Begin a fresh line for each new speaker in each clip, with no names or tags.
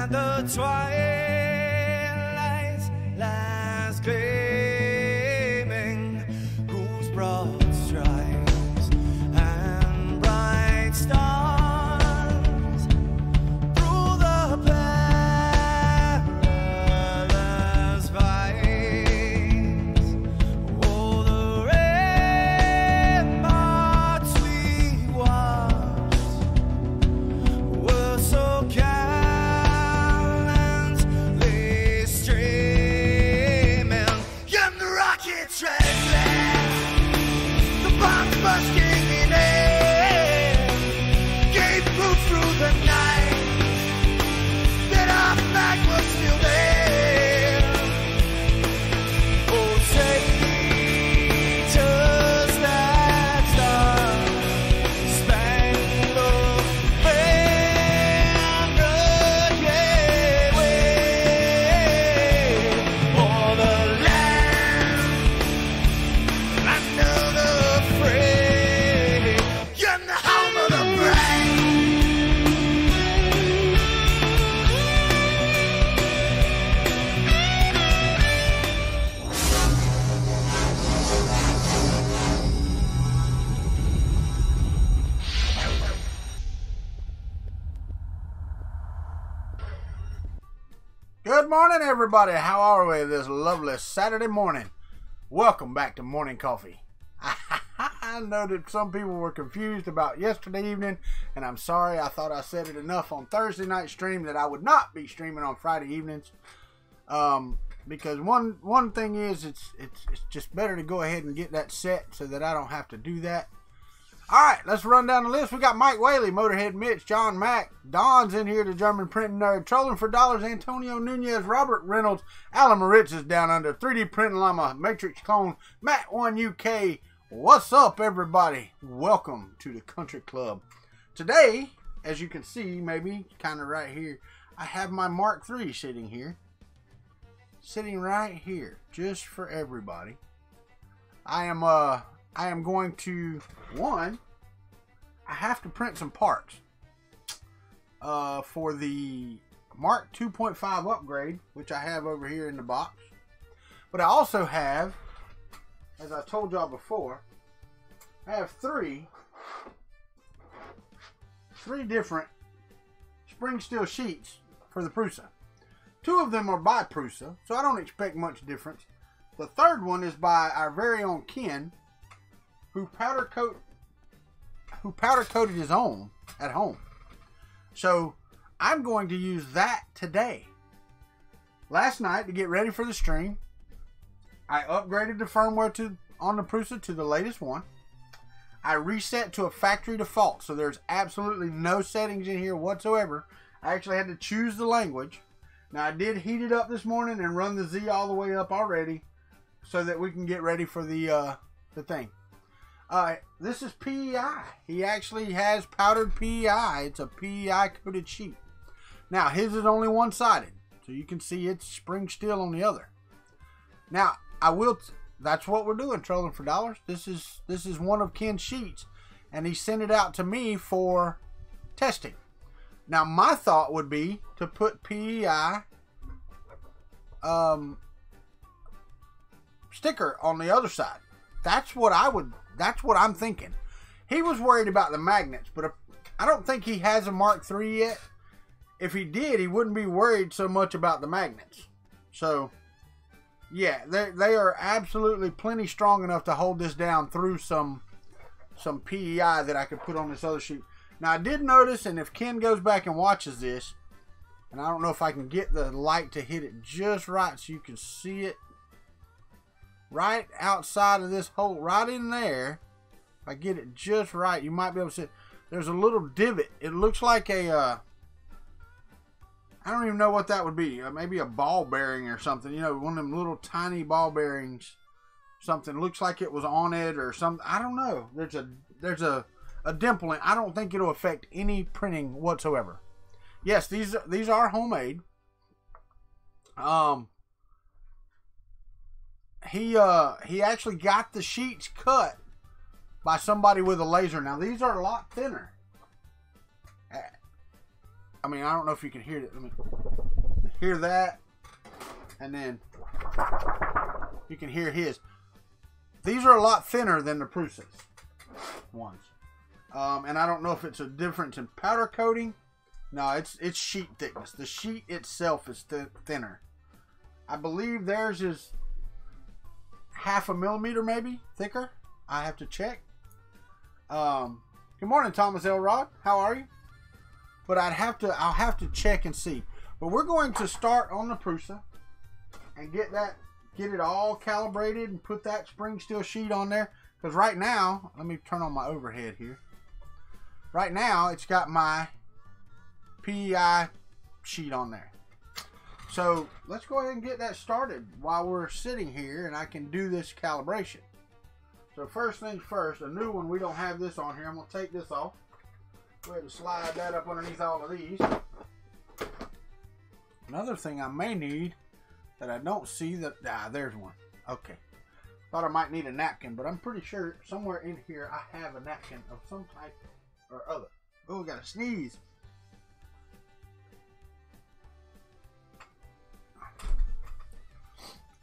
and the twilight lies gleaming, whose broad stripes and bright stars through the perilous fights. Oh, the ramparts we watched were so gallantly streaming, and the rockets reckless, the bombs bursting in air, gave proof through the night that our flag was still there. Oh, take us that star-spangled banner, yeah, wave for the land under the fray, and the home of the brave.
Good morning, everybody. How are we this lovely Saturday morning? Welcome back to Morning Coffee. I know that some people were confused about yesterday evening, and I'm sorry. I thought I said it enough on Thursday night stream that I would not be streaming on Friday evenings. Because one thing is, it's just better to go ahead and get that set so that I don't have to do that. All right, let's run down the list. We got Mike Whaley, Motorhead Mitch, John Mack, Don's in here, the German printing nerd, Trolling for Dollars, Antonio Nunez, Robert Reynolds, Alan Moritz is down under, 3D Printing Llama, Matrix Clone, Matt1 UK. What's up, everybody? Welcome to the Country Club. Today, as you can see, maybe kind of right here, I have my Mark III sitting here. Sitting right here, just for everybody. I am going to, I have to print some parts for the Mark 2.5 Upgrade, which I have over here in the box. But I also have, as I told y'all before, I have three different spring steel sheets for the Prusa. Two of them are by Prusa, so I don't expect much difference. The third one is by our very own Ken, who powder coated his own at home. So I'm going to use that today. Last night, to get ready for the stream, I upgraded the firmware on the Prusa to the latest one. I reset to a factory default, so there's absolutely no settings in here whatsoever. I actually had to choose the language. Now I did heat it up this morning and run the Z all the way up already, so that we can get ready for the thing. This is PEI. He actually has powdered PEI. It's a PEI coated sheet. Now his is only one-sided, so you can see it's spring steel on the other. Now that's what we're doing, Trolling for Dollars. This is one of Ken's sheets, and he sent it out to me for testing. Now my thought would be to put PEI sticker on the other side. That's what I'm thinking. He was worried about the magnets, but I don't think he has a Mark III yet. If he did, he wouldn't be worried so much about the magnets. So yeah, they are absolutely plenty strong enough to hold this down through some PEI that I could put on this other sheet. Now I did notice, and if Ken goes back and watches this, and I don't know if I can get the light to hit it just right so you can see it right outside of this hole, right in there. If I get it just right, you might be able to see it. There's a little divot. It looks like a I don't even know what that would be. Maybe a ball bearing or something. You know, one of them little tiny ball bearings. Something looks like it was on it or something. I don't know. There's a dimple in. I don't think it'll affect any printing whatsoever. Yes, these are homemade. He actually got the sheets cut by somebody with a laser. Now these are a lot thinner. I mean, I don't know if you can hear it. Let me hear that. And then you can hear his. These are a lot thinner than the Prusa's ones. And I don't know if it's a difference in powder coating. No, it's sheet thickness. The sheet itself is thinner. I believe theirs is 0.5 millimeter maybe thicker. I have to check. Good morning, Thomas Elrod. How are you? But I'll have to check and see. But we're going to start on the Prusa and get it all calibrated and put that spring steel sheet on there. Because right now, let me turn on my overhead here. Right now, it's got my PEI sheet on there. So let's go ahead and get that started while we're sitting here and I can do this calibration. So first things first, a new one, we don't have this on here. I'm going to take this off. Go ahead and slide that up underneath all of these. Another thing I may need that I don't see, there's one. Okay. Thought I might need a napkin, but I'm pretty sure somewhere in here I have a napkin of some type or other. Oh, got to sneeze.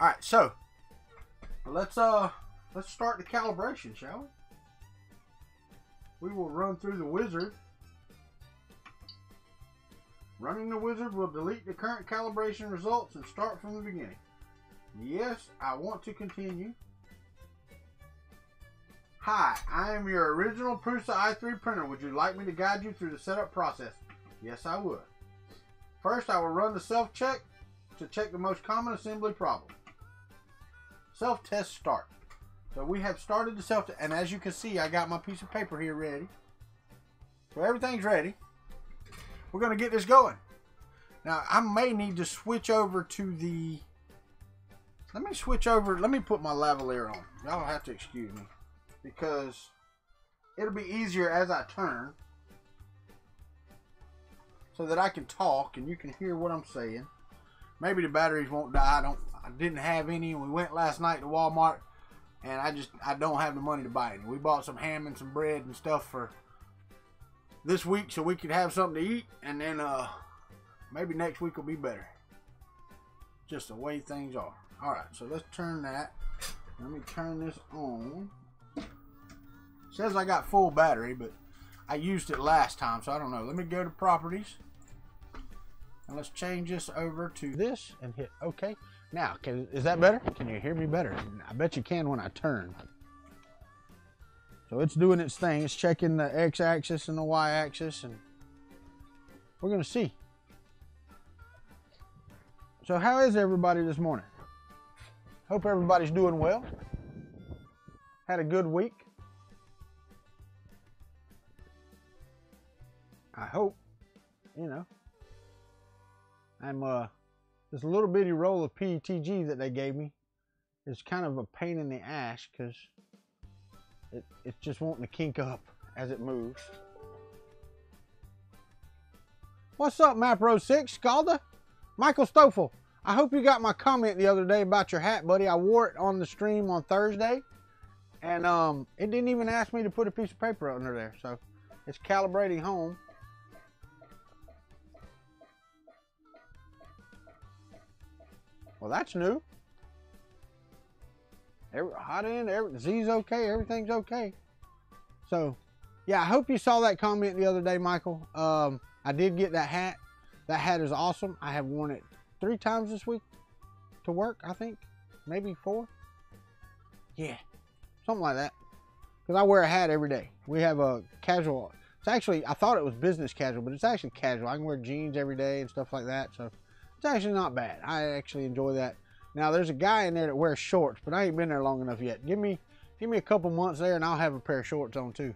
All right, so let's start the calibration, shall we? We will run through the wizard. Running the wizard will delete the current calibration results and start from the beginning. Yes, I want to continue. Hi, I am your original Prusa i3 printer. Would you like me to guide you through the setup process? Yes, I would. First, I will run the self-check to check the most common assembly problem. Self-test start. So we have started the self-test, and as you can see, I got my piece of paper here ready. So everything's ready. We're going to get this going. Now, I may need to switch over to the... Let me put my lavalier on. Y'all have to excuse me. Because it'll be easier as I turn. So that I can talk and you can hear what I'm saying. Maybe the batteries won't die. I didn't have any. We went last night to Walmart. And I don't have the money to buy any. We bought some ham and some bread and stuff for this week so we could have something to eat, and then maybe next week will be better. Just the way things are. Alright, so let's turn that. Let me turn this on. It says I got full battery, but I used it last time, so I don't know. Let me go to properties. And let's change this over to this and hit OK. Now, is that better? Can you hear me better? I bet you can when I turn. So it's doing its thing. It's checking the x-axis and the y-axis, and we're going to see. So how is everybody this morning? Hope everybody's doing well. Had a good week. I hope, you know. This little bitty roll of PETG that they gave me is kind of a pain in the ass because it's just wanting to kink up as it moves. What's up, Map Row 6, Scalda? Michael Stoffel, I hope you got my comment the other day about your hat, buddy. I wore it on the stream on Thursday, and it didn't even ask me to put a piece of paper under there, so it's calibrating home. Well, that's new. Hot end, Z's okay, everything's okay. So, yeah, I hope you saw that comment the other day, Michael. I did get that hat. That hat is awesome. I have worn it 3 times this week to work, I think. Maybe 4. Yeah, something like that. Because I wear a hat every day. We have a casual. It's actually, I thought it was business casual, but it's actually casual. I can wear jeans every day and stuff like that. So, it's actually not bad. I actually enjoy that. Now, there's a guy in there that wears shorts, but I ain't been there long enough yet. Give me a couple months there, and I'll have a pair of shorts on, too.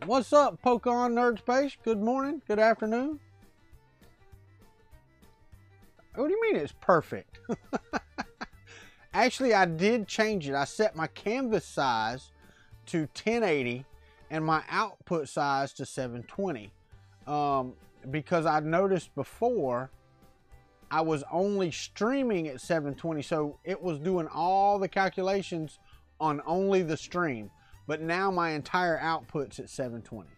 What's up, Pokemon Nerd Space? Good morning. Good afternoon. What do you mean it's perfect? Actually, I did change it. I set my canvas size to 1080 and my output size to 720. Because I noticed before I was only streaming at 720, so it was doing all the calculations on only the stream, but now my entire output's at 720.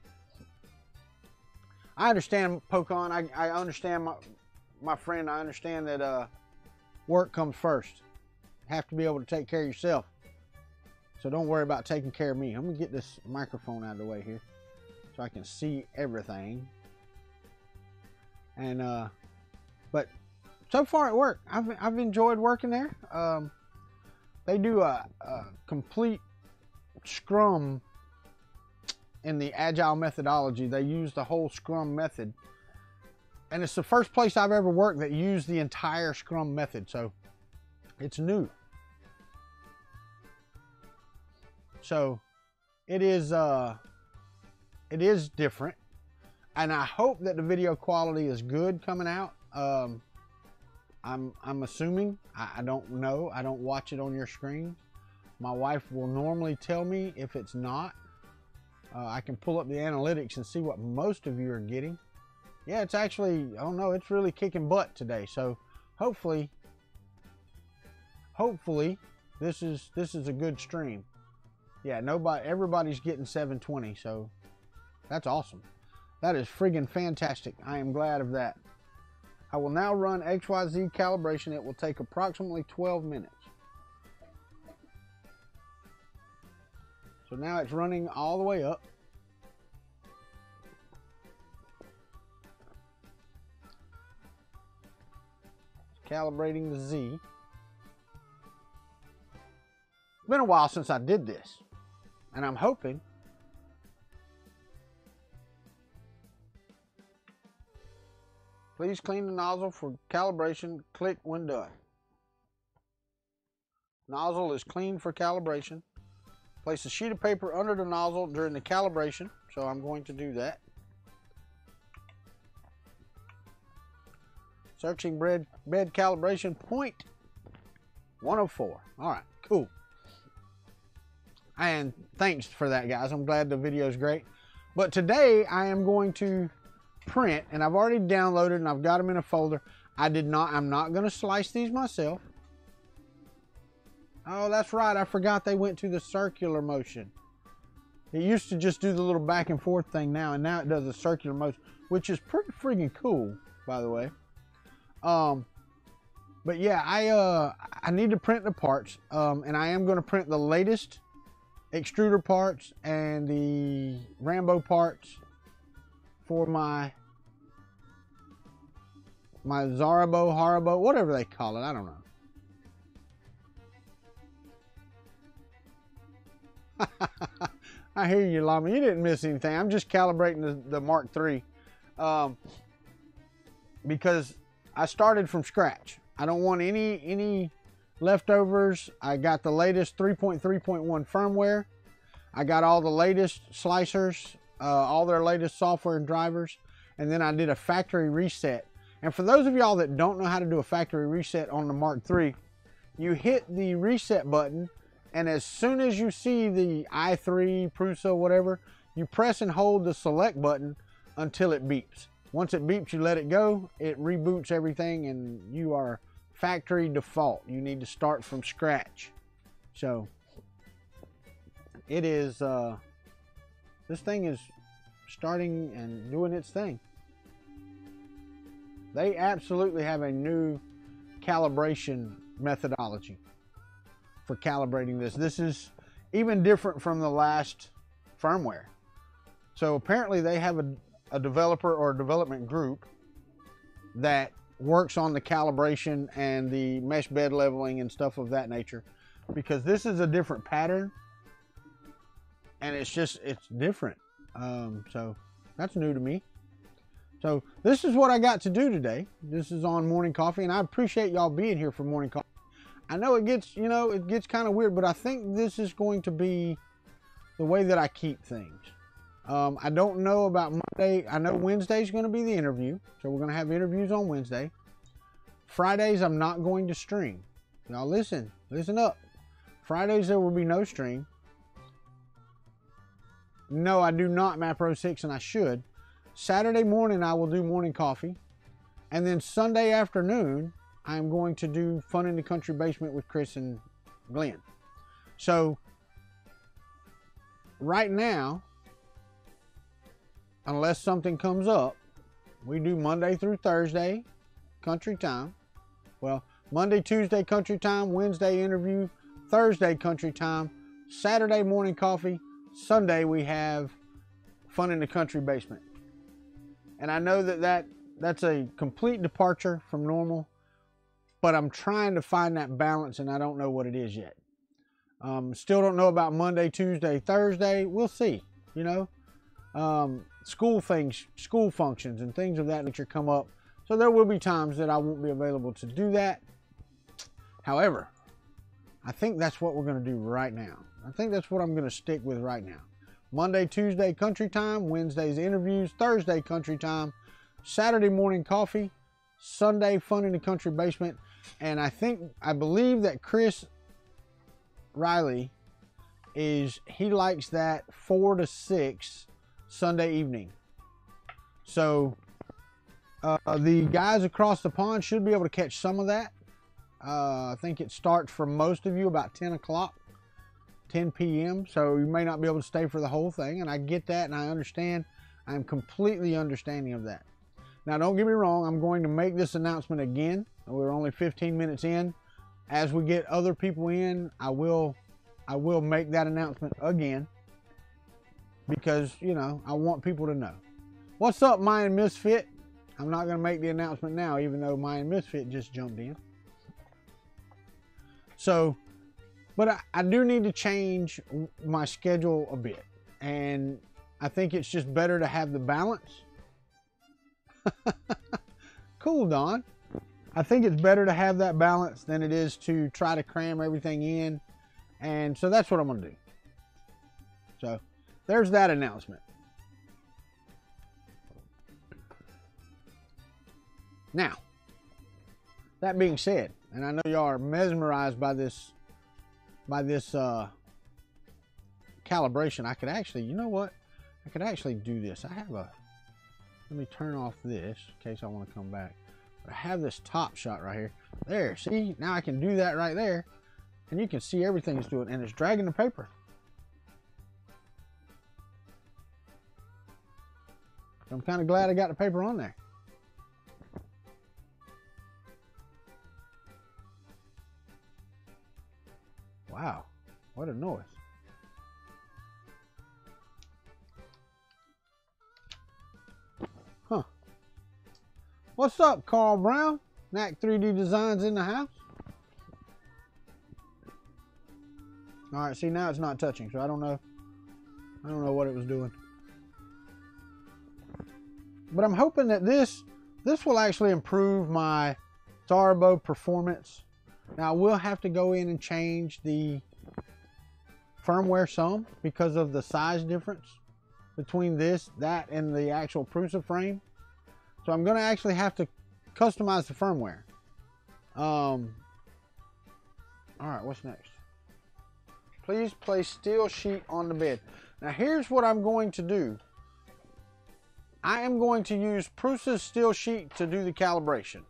I understand, Pocon. I understand my friend. I understand that work comes first. You have to be able to take care of yourself. So don't worry about taking care of me. I'm gonna get this microphone out of the way here so I can see everything. And but so far it worked. I've enjoyed working there. They do a complete Scrum in the Agile methodology. They use the whole Scrum method, and it's the first place I've ever worked that used the entire Scrum method. So it's new. So it is different, and I hope that the video quality is good coming out. I'm assuming. I don't know. I don't watch it on your screen. My wife will normally tell me if it's not. I can pull up the analytics and see what most of you are getting. Yeah, it's actually, oh no, it's really kicking butt today. So hopefully this is a good stream. Yeah, everybody's getting 720, so that's awesome. That is friggin' fantastic. I am glad of that. I will now run XYZ calibration. It will take approximately 12 minutes. So now it's running all the way up. Calibrating the Z. It's been a while since I did this, and I'm hoping please clean the nozzle for calibration. Click when done. Nozzle is clean for calibration. Place a sheet of paper under the nozzle during the calibration, so I'm going to do that. Searching bed calibration point 104. All right, cool. And thanks for that, guys. I'm glad the video is great. But today I am going to print, and I've already downloaded and I've got them in a folder. I'm not going to slice these myself. Oh, that's right. I forgot they went to the circular motion. It used to just do the little back and forth thing now, and now it does the circular motion, which is pretty friggin' cool, by the way. But yeah, I need to print the parts, and I am going to print the latest extruder parts and the Rambo parts for my Haribo, whatever they call it. I don't know. I hear you, Llama. You didn't miss anything. I'm just calibrating the Mark III because I started from scratch. I don't want any leftovers. I got the latest 3.3.1 firmware. I got all the latest slicers, all their latest software and drivers, and then I did a factory reset. And for those of y'all that don't know how to do a factory reset on the Mark III, you hit the reset button, and as soon as you see the i3, Prusa, whatever, you press and hold the select button until it beeps. Once it beeps, you let it go, it reboots everything, and you are factory default. You need to start from scratch. So it is, this thing is starting and doing its thing. They absolutely have a new calibration methodology for calibrating this. This is even different from the last firmware. So apparently they have a developer or a development group that works on the calibration and the mesh bed leveling and stuff of that nature, because this is a different pattern and it's different. So that's new to me. So this is what I got to do today. This is on Morning Coffee, and I appreciate y'all being here for Morning Coffee. I know it gets, it gets kind of weird, but I think this is going to be the way that I keep things. I don't know about Monday. I know Wednesday's going to be the interview, so we're going to have interviews on Wednesday. Fridays, I'm not going to stream. Y'all listen up. Fridays, there will be no stream. No, I do not map row 6, and I should. Saturday morning, I will do Morning Coffee. And then Sunday afternoon, I'm going to do Fun in the Country Basement with Chris and Glenn. So, right now, unless something comes up, We do Monday through Thursday, country time. Well, Monday, Tuesday, country time. Wednesday, interview. Thursday, country time. Saturday, morning coffee. Sunday, we have fun in the country basement. And I know that's a complete departure from normal, but I'm trying to find that balance, and I don't know what it is yet. Still don't know about Monday, Tuesday, Thursday. We'll see, you know. School things, school functions, and things of that nature come up. So there will be times that I won't be available to do that. However, I think that's what we're going to do right now. I think that's what I'm going to stick with right now. Monday, Tuesday, country time. Wednesday's interviews. Thursday, country time. Saturday morning coffee. Sunday, fun in the country basement. And I believe that Chris Riley he likes that 4 to 6 Sunday evening. So the guys across the pond should be able to catch some of that. I think it starts for most of you about 10 o'clock, 10 p.m. So you may not be able to stay for the whole thing, and I get that and I understand. I'm completely understanding of that. Now, don't get me wrong, I'm going to make this announcement again. We're only 15 minutes in. As we get other people in, I will make that announcement again because, you know, I want people to know. What's up, Mayan Misfit? I'm not going to make the announcement now, even though Mayan Misfit just jumped in. So, but I do need to change my schedule a bit. And I think it's just better to have the balance. Cool, Don. I think it's better to have that balance than it is to try to cram everything in. And so that's what I'm going to do. So there's that announcement. Now, that being said, and I know y'all are mesmerized by this calibration. I could actually, you know what? I could actually do this. Let me turn off this in case I want to come back. But I have this top shot right here. There, see? Now I can do that right there. And you can see everything it's doing. And it's dragging the paper. I'm kind of glad I got the paper on there. Wow, what a noise. Huh. What's up, Carl Brown? Knack 3D Designs in the house. All right, see, now it's not touching, so I don't know what it was doing. But I'm hoping that this will actually improve my Starbow performance. Now, I will have to go in and change the firmware some because of the size difference between that, and the actual Prusa frame. So I'm going to actually have to customize the firmware. All right, what's next? Please place steel sheet on the bed. Now, here's what I'm going to do. I am going to use Prusa's steel sheet to do the calibration.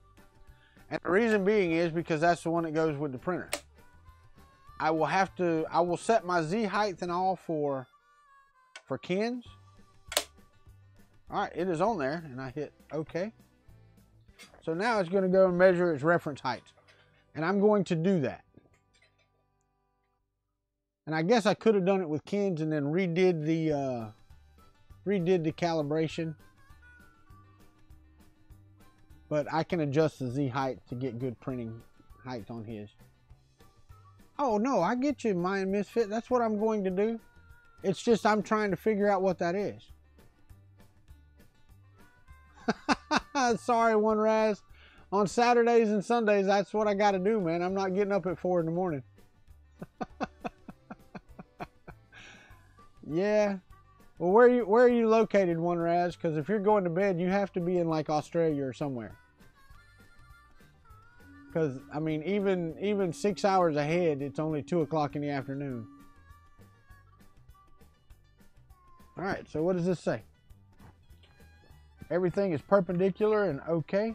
And the reason being is because that's the one that goes with the printer. I will set my Z height and all for Ken's. All right, it is on there, and I hit OK. So now it's going to go and measure its reference height. And I'm going to do that. And I guess I could have done it with Ken's and then redid the calibration. But I can adjust the Z height to get good printing height on his. Oh no, I get you, Mayan Misfit. That's what I'm going to do. It's just I'm trying to figure out what that is. Sorry, One Raz. On Saturdays and Sundays, that's what I got to do, man. I'm not getting up at 4 in the morning. Yeah. Well, where are you located, One Raz? Because if you're going to bed, you have to be in like Australia or somewhere. Because I mean, even 6 hours ahead, it's only 2 o'clock in the afternoon. All right. So what does this say? Everything is perpendicular and okay.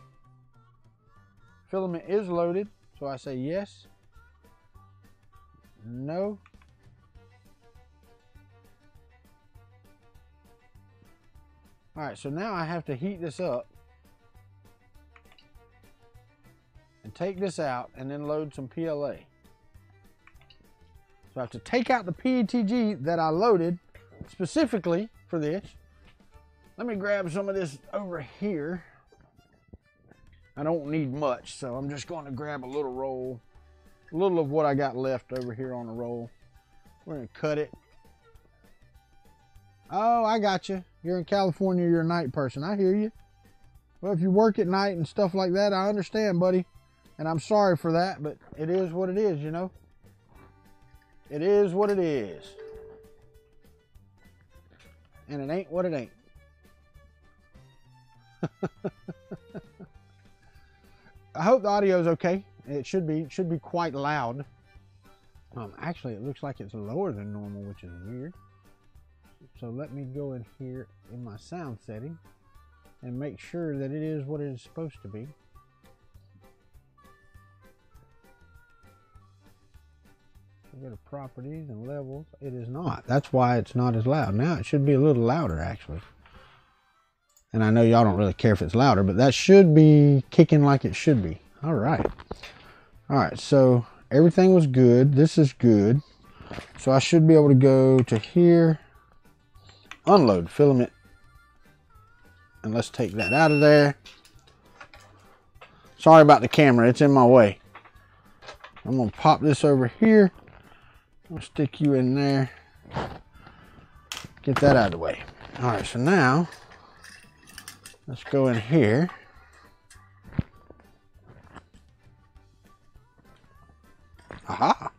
Filament is loaded, so I say yes. No. All right, so now I have to heat this up take this out and then load some PLA. So I have to take out the PETG that I loaded specifically for this. Let me grab some of this over here. I don't need much, so I'm just going to grab a little roll. A little of what I got left over here on the roll. We're going to cut it. Oh, I got you. You're in California, you're a night person. I hear you. Well, if you work at night and stuff like that, I understand, buddy. And I'm sorry for that, but it is what it is, you know. It is what it is. And it ain't what it ain't. I hope the audio is okay. It should be quite loud. Actually, it looks like it's lower than normal, which is weird. So let me go in here in my sound setting and make sure that it is what it is supposed to be. Go to properties and levels. It is not. That's why it's not as loud. Now it should be a little louder, actually. And I know y'all don't really care if it's louder, but that should be kicking like it should be. All right. All right, so everything was good. This is good. So I should be able to go to here, unload filament, and let's take that out of there. Sorry about the camera, it's in my way. I'm gonna pop this over here. I'll stick you in there. Get that out of the way. All right, so now let's go in here. Aha.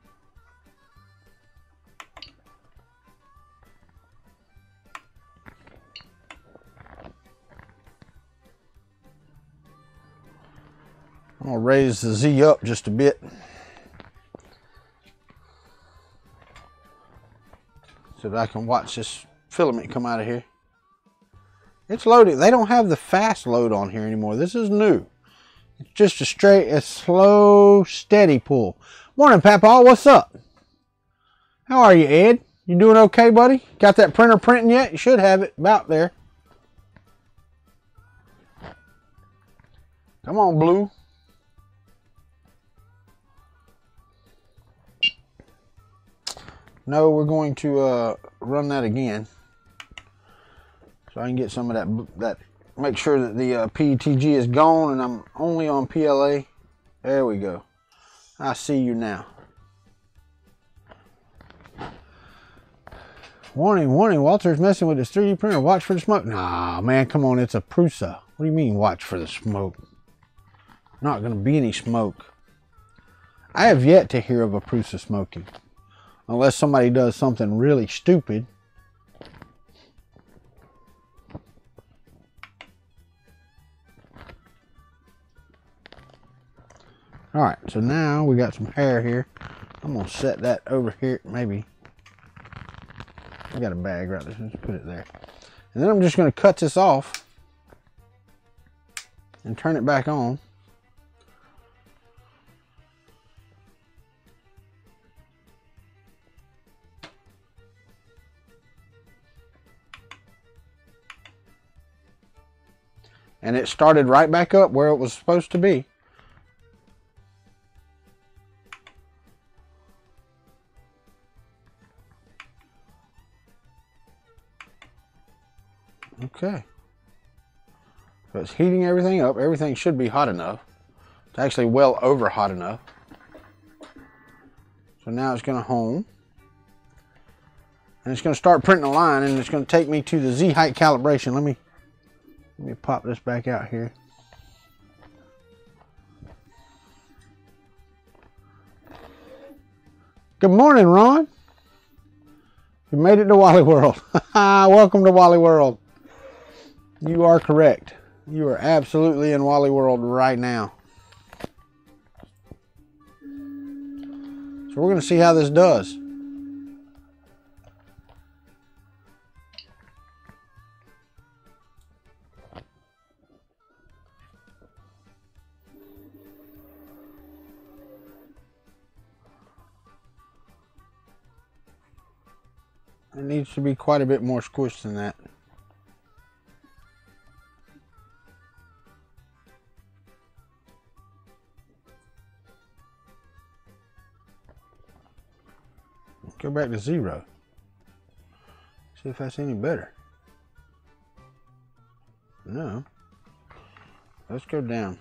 I'm gonna raise the Z up just a bit so that I can watch this filament come out of here. It's loaded. They don't have the fast load on here anymore. This is new. It's just a slow, steady pull. Morning, Papa. What's up? How are you, Ed? You doing okay, buddy? Got that printer printing yet? You should have it about there. Come on, Blue. No, we're going to run that again, so I can get some of that. Make sure that the PETG is gone, and I'm only on PLA. There we go. I see you now. Warning, warning. Walter's messing with his 3D printer. Watch for the smoke. Nah, man, come on. It's a Prusa. What do you mean, watch for the smoke? Not going to be any smoke. I have yet to hear of a Prusa smoking. Unless somebody does something really stupid. Alright, so now we got some hair here. I'm going to set that over here. Maybe. I got a bag right there. Let's put it there. And then I'm just going to cut this off. And turn it back on. And it started right back up where it was supposed to be. Okay. So it's heating everything up. Everything should be hot enough. It's actually well over hot enough. So now it's going to home. And it's going to start printing a line, and it's going to take me to the Z height calibration. Let me pop this back out here. Good morning, Ron. You made it to Wally World. Welcome to Wally World. You are correct. You are absolutely in Wally World right now. So we're going to see how this does. It needs to be quite a bit more squished than that. go back to 0. See if that's any better. No. Let's go down.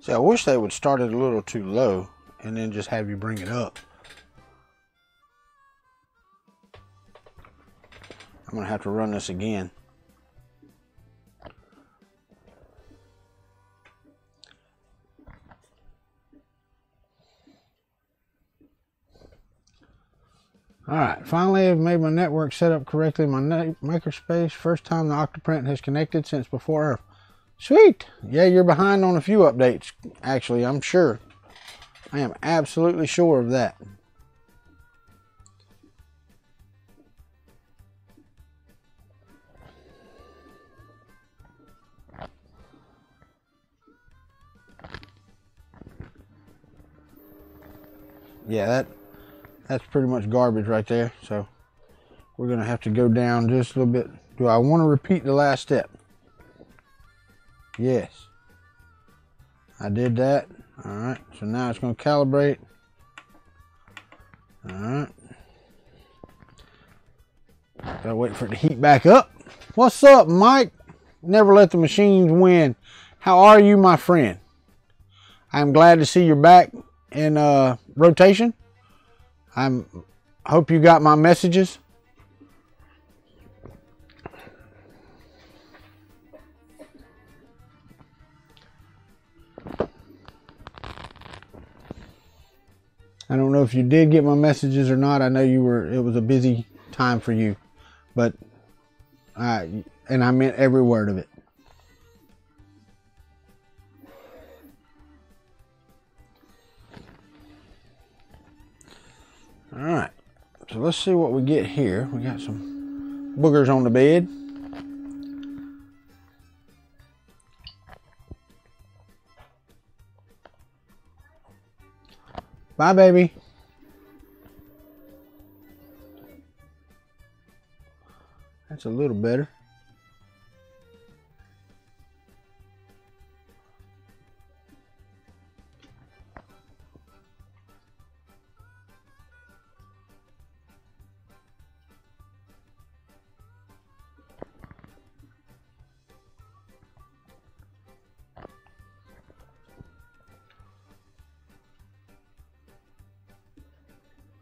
See, I wish they would start it a little too low and then just have you bring it up. I'm going to have to run this again. Alright, finally I've made my network set up correctly in my makerspace. First time the Octoprint has connected since before Earth. Sweet! Yeah, you're behind on a few updates, actually, I'm sure. I am absolutely sure of that. Yeah, that's pretty much garbage right there. So we're going to have to go down just a little bit. Do I want to repeat the last step? Yes. I did that. Alright, so now it's going to calibrate. Alright. Gotta wait for it to heat back up. What's up, Mike? Never let the machines win. How are you, my friend? I'm glad to see you're back in rotation. Hope you got my messages. I don't know if you did get my messages or not. I know it was a busy time for you, but and I meant every word of it. All right, so let's see what we get here. We got some boogers on the bed. Bye, baby. That's a little better.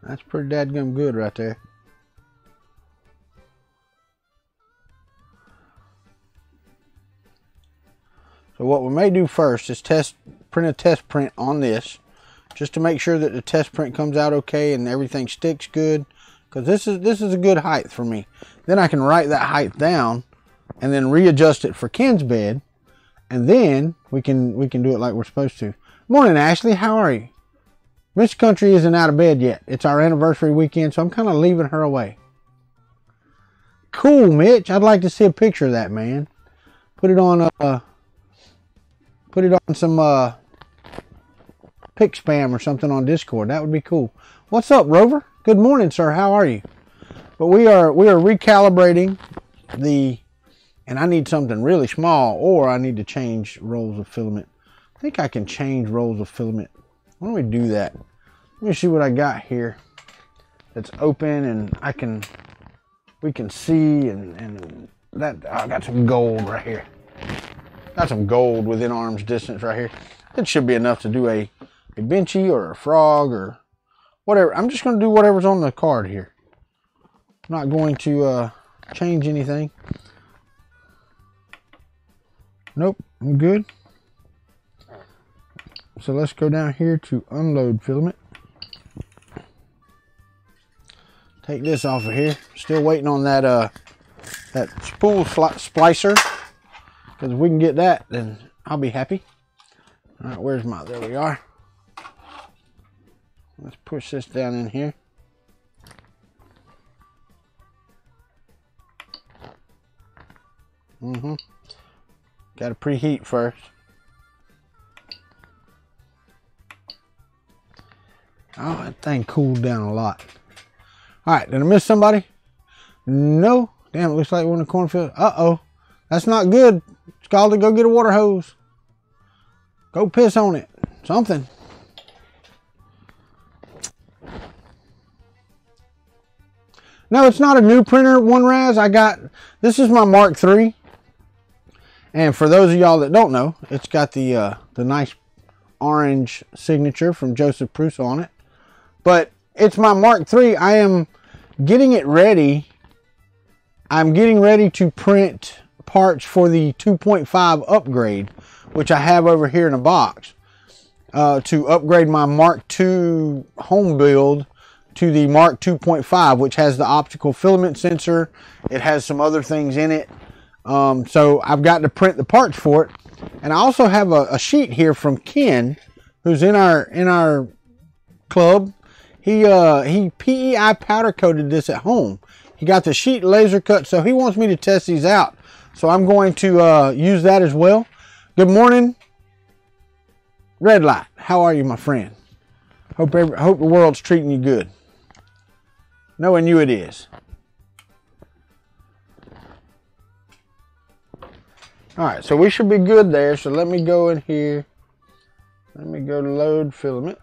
That's pretty dadgum good right there. So what we may do first is print a test print on this, just to make sure that the test print comes out okay and everything sticks good, because this is a good height for me. Then I can write that height down and then readjust it for Ken's bed, and then we can do it like we're supposed to. Morning, Ashley. How are you? Miss Country isn't out of bed yet. It's our anniversary weekend, so I'm kind of leaving her away. Cool, Mitch. I'd like to see a picture of that, man. Put it on some pic spam or something on Discord. That would be cool. What's up, Rover? Good morning, sir. How are you? But we are recalibrating and I need something really small, or I need to change rolls of filament. I think I can change rolls of filament. Why don't we do that? Let me see what I got here that's open and we can see, and that I got some gold right here. Got some gold within arm's distance right here. It should be enough to do a benchy or a frog or whatever. I'm just going to do whatever's on the card here. I'm not going to change anything. Nope, I'm good. So let's go down here to unload filament. Take this off of here. Still waiting on that spool splicer. Because if we can get that, then I'll be happy. All right, where's my, there we are. Let's push this down in here. Got to preheat first. Oh, that thing cooled down a lot. All right, did I miss somebody? No. Damn, it looks like we're in a cornfield. Uh-oh. That's not good. Scaldy, go get a water hose. Go piss on it. Something. No, it's not a new printer, One Raz. This is my Mark III. And for those of y'all that don't know, it's got the nice orange signature from Joseph Prusa on it. But it's my Mark III. I am getting it ready. I'm getting ready to print parts for the 2.5 upgrade, which I have over here in a box, to upgrade my Mark II home build to the Mark 2.5, which has the optical filament sensor. It has some other things in it. So I've got to print the parts for it. And I also have a sheet here from Ken, who's in our club. He PEI powder coated this at home. He got the sheet laser cut, so he wants me to test these out. So I'm going to use that as well. Good morning, Red Light. How are you, my friend? Hope the world's treating you good. Knowing you it is. All right, so we should be good there. So let me go in here. Let me go to load filament.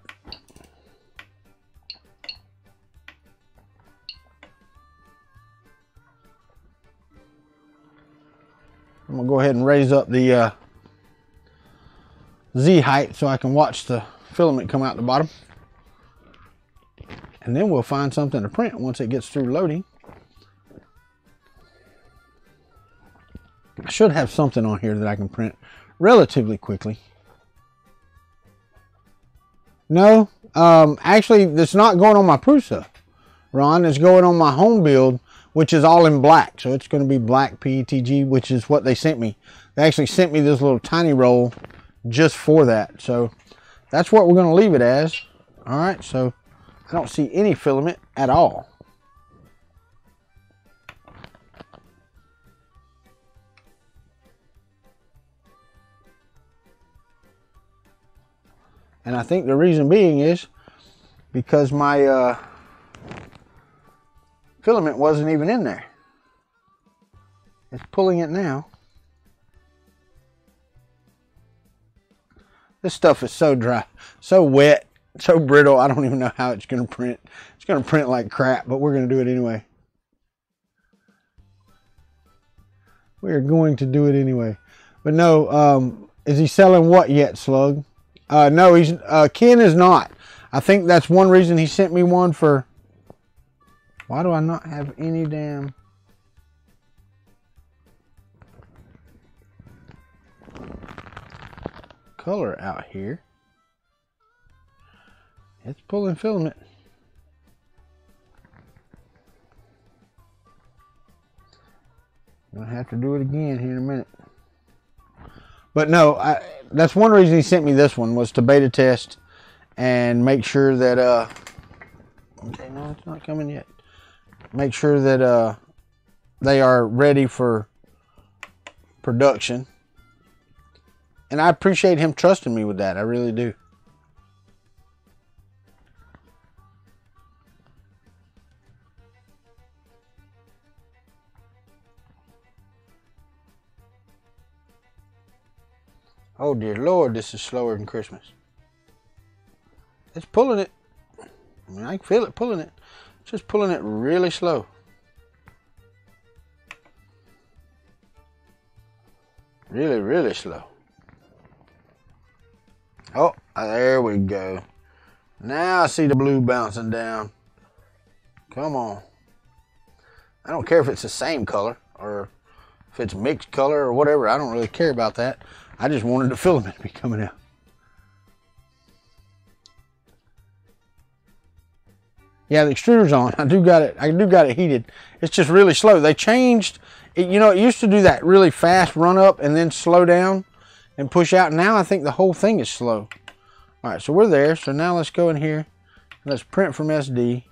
I'm gonna go ahead and raise up the Z height so I can watch the filament come out the bottom. And then we'll find something to print once it gets through loading. I should have something on here that I can print relatively quickly. No, actually, it's not going on my Prusa, Ron. It's going on my home build, which is all in black. So it's going to be black PETG, which is what they sent me. They actually sent me this little tiny roll just for that. So that's what we're going to leave it as. All right, so I don't see any filament at all. And I think the reason being is because my filament wasn't even in there. It's pulling it now. This stuff is so dry, so wet, so brittle. I don't even know how it's going to print. It's going to print like crap, but we're going to do it anyway. We're going to do it anyway. But no, is he selling what yet, Slug? No, he's Ken is not. I think that's one reason he sent me one for. Why do I not have any damn color out here? It's pulling filament. I'm gonna have to do it again here in a minute. But no, that's one reason he sent me this one, was to beta test and make sure that okay, no, it's not coming yet. Make sure that they are ready for production. And I appreciate him trusting me with that. I really do. Oh dear Lord, this is slower than Christmas. It's pulling it. I mean, I can feel it pulling it. It's just pulling it really slow. Really, really slow. Oh, there we go. Now I see the blue bouncing down. Come on. I don't care if it's the same color or if it's mixed color or whatever. I don't really care about that. I just wanted the filament to be coming out. Yeah, the extruder's on. I do got it heated. It's just really slow. They changed it, you know, it used to do that really fast run up and then slow down and push out. Now I think the whole thing is slow. All right, so we're there. So now let's go in here and let's print from SD.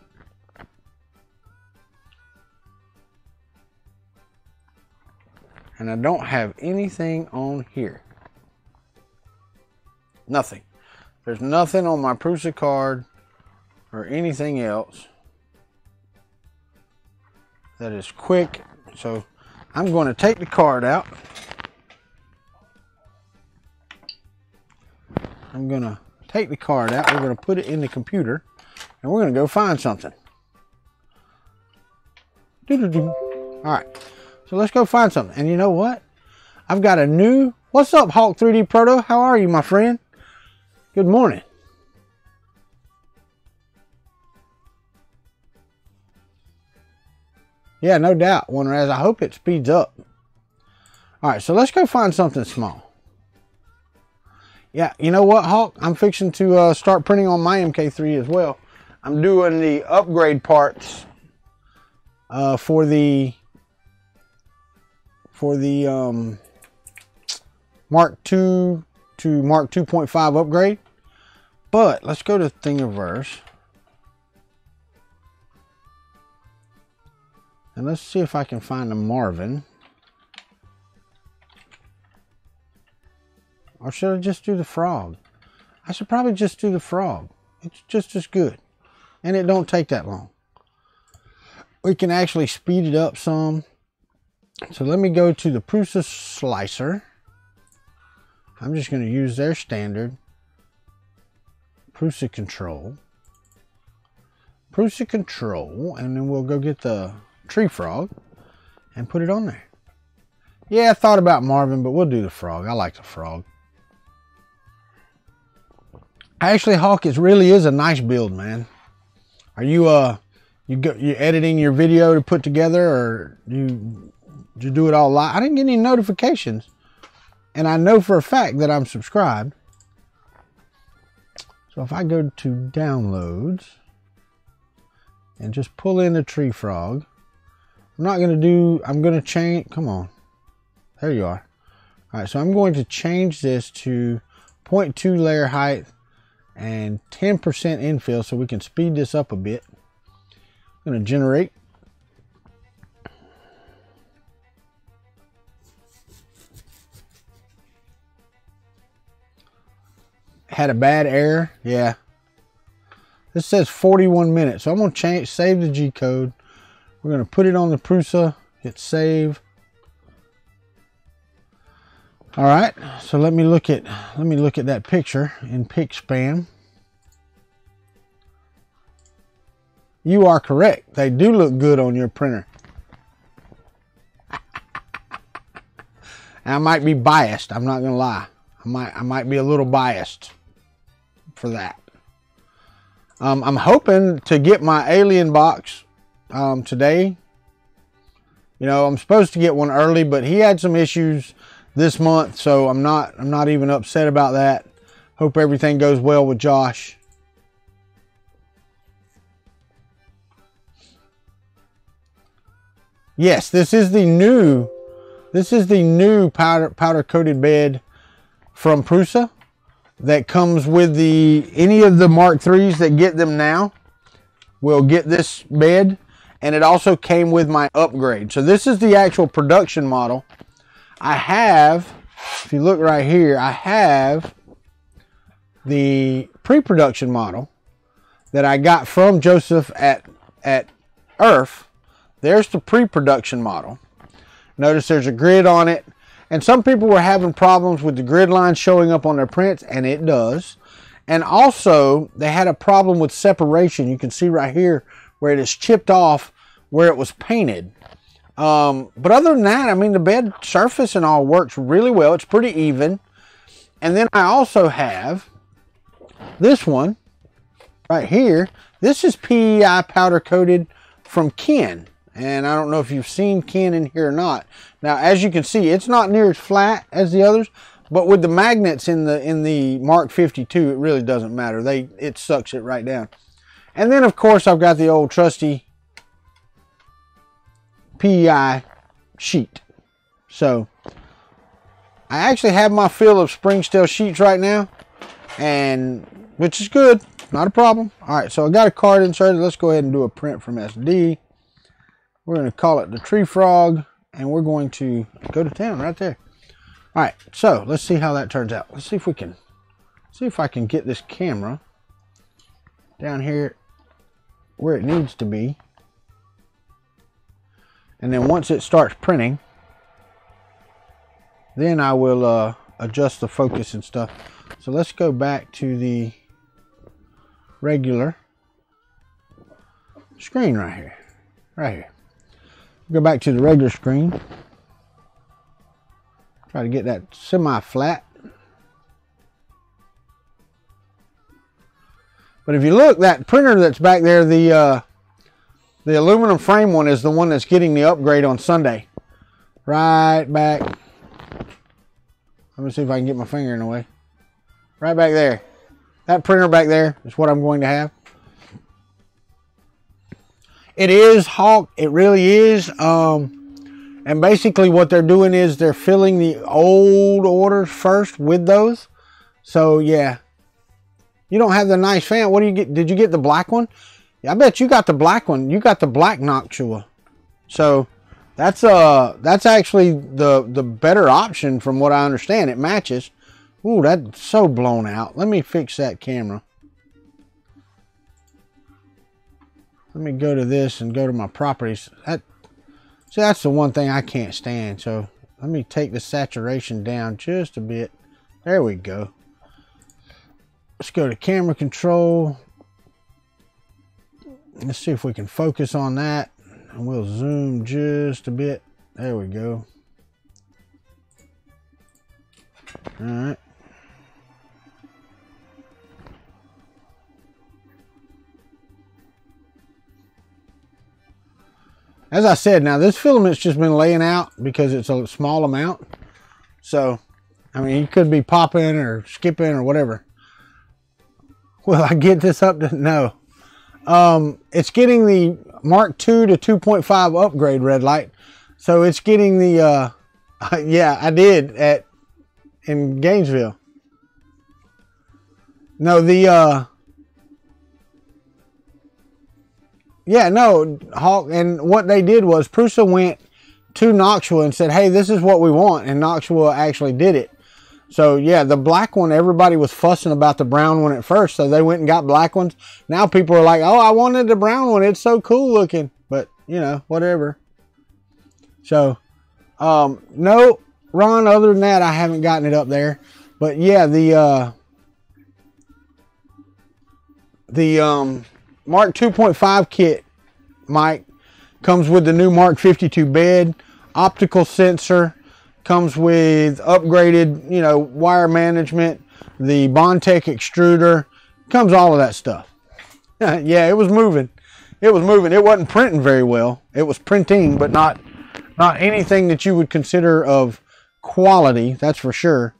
And I don't have anything on here. Nothing. There's nothing on my Prusa card or anything else that is quick. So I'm going to take the card out. I'm going to take the card out. We're going to put it in the computer and we're going to go find something. All right, so let's go find something. And you know what? I've got a new, what's up, Hulk 3D Proto? How are you, my friend? Good morning. Yeah, no doubt, Wonderaz. I hope it speeds up. All right, so let's go find something small. Yeah, you know what, Hulk? I'm fixing to start printing on my MK3 as well. I'm doing the upgrade parts for the Mark II to Mark 2.5 upgrade. But let's go to Thingiverse. And let's see if I can find a Marvin. Or should I just do the frog? I should probably just do the frog. It's just as good. And it don't take that long. We can actually speed it up some. So let me go to the Prusa slicer. I'm just going to use their standard Prusa control. Prusa control, and then we'll go get the tree frog and put it on there. Yeah, I thought about Marvin, but we'll do the frog. I like the frog. Actually, Hawk, it really is a nice build, man. Are you you editing your video to put together, or you do it all live? I didn't get any notifications, and I know for a fact that I'm subscribed. So if I go to downloads and just pull in the tree frog, I'm going to change, come on, there you are. All right, so I'm going to change this to 0.2 layer height and 10% infill so we can speed this up a bit. I'm going to generate. Had a bad error, yeah. This says 41 minutes, so I'm going to save the G code. We're going to put it on the Prusa, hit save. All right, so let me look at that picture in pic spam. You are correct. They do look good on your printer. I might be biased. I'm not gonna lie. I might be a little biased for that. I'm hoping to get my alien box today. You know, I'm supposed to get one early, but he had some issues this month, so I'm not even upset about that. Hope everything goes well with Josh. Yes, this is the new powder coated bed from Prusa that comes with any of the Mark IIIs that get them now will get this bed, and it also came with my upgrade. So this is the actual production model. I have, if you look right here, I have the pre-production model that I got from Joseph at Earth. There's the pre-production model. Notice there's a grid on it. And some people were having problems with the grid line showing up on their prints, and it does. And also, they had a problem with separation. You can see right here where it is chipped off where it was painted. But other than that, I mean, the bed surface and all works really well. It's pretty even. And then I also have this one right here. This is PEI powder coated from Ken. And I don't know if you've seen Ken in here or not. Now, as you can see, it's not near as flat as the others, but with the magnets in the Mark 52, it really doesn't matter. It sucks it right down. And then, of course, I've got the old trusty PEI sheet. So, I actually have my fill of spring steel sheets right now, and which is good, not a problem. All right, so I got a card inserted. Let's go ahead and do a print from SD. We're going to call it the Tree Frog, and we're going to go to town right there. All right, so let's see how that turns out. Let's see if I can get this camera down here where it needs to be. And then once it starts printing, then I will adjust the focus and stuff. So let's go back to the regular screen right here. Right here. Go back to the regular screen. Try to get that semi-flat. But if you look, that printer that's back there, the aluminum frame one is the one that's getting the upgrade on Sunday. Right back. Let me see if I can get my finger in the way. Right back there. That printer back there is what I'm going to have. It is Hawk. It really is. And basically what they're doing is they're filling the old orders first with those. So yeah. You don't have the nice fan. What do you get? Did you get the black one? Yeah, I bet you got the black one. You got the black Noctua. So that's actually the better option from what I understand. It matches. Ooh, that's so blown out. Let me fix that camera. Let me go to this and go to my properties. See, that's the one thing I can't stand. So let me take the saturation down just a bit. There we go. Let's go to camera control. Let's see if we can focus on that. And we'll zoom just a bit. There we go. All right. As I said, now this filament's just been laying out because it's a small amount. So, I mean, you could be popping or skipping or whatever. Will I get this up to? No. It's getting the Mark II to 2.5 upgrade red light. So it's getting the, yeah, I did in Gainesville. No, yeah, no, Hawk, and what they did was Prusa went to Noctua and said, hey, this is what we want, and Noctua actually did it. So yeah, the black one, everybody was fussing about the brown one at first, so they went and got black ones. Now people are like, oh, I wanted the brown one, it's so cool looking, but you know, whatever. So, no, Ron, other than that, I haven't gotten it up there. But yeah, the Mark 2.5 kit, Mike, comes with the new Mark 52 bed, optical sensor, comes with upgraded, you know, wire management, the Bondtech extruder, comes all of that stuff. Yeah, it was moving. It was moving. It wasn't printing very well. It was printing, but not anything that you would consider of quality, that's for sure.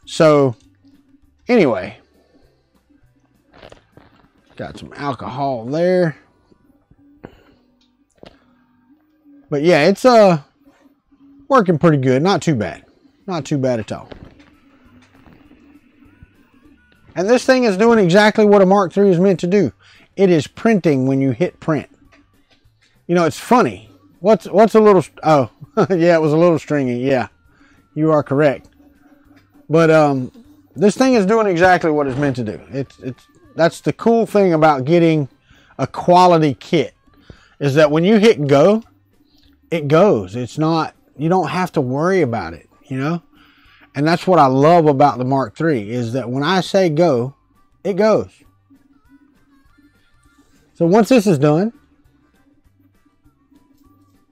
So, anyway, got some alcohol there. But yeah, it's working pretty good. Not too bad. Not too bad at all. And this thing is doing exactly what a Mark III is meant to do. It is printing when you hit print. You know, it's funny. What's a little... Oh, yeah, it was a little stringy. Yeah, you are correct. But this thing is doing exactly what it's meant to do. That's the cool thing about getting a quality kit, is that when you hit go, it goes. It's not... You don't have to worry about it, you know? And that's what I love about the Mark III, is that when I say go, it goes. So once this is done,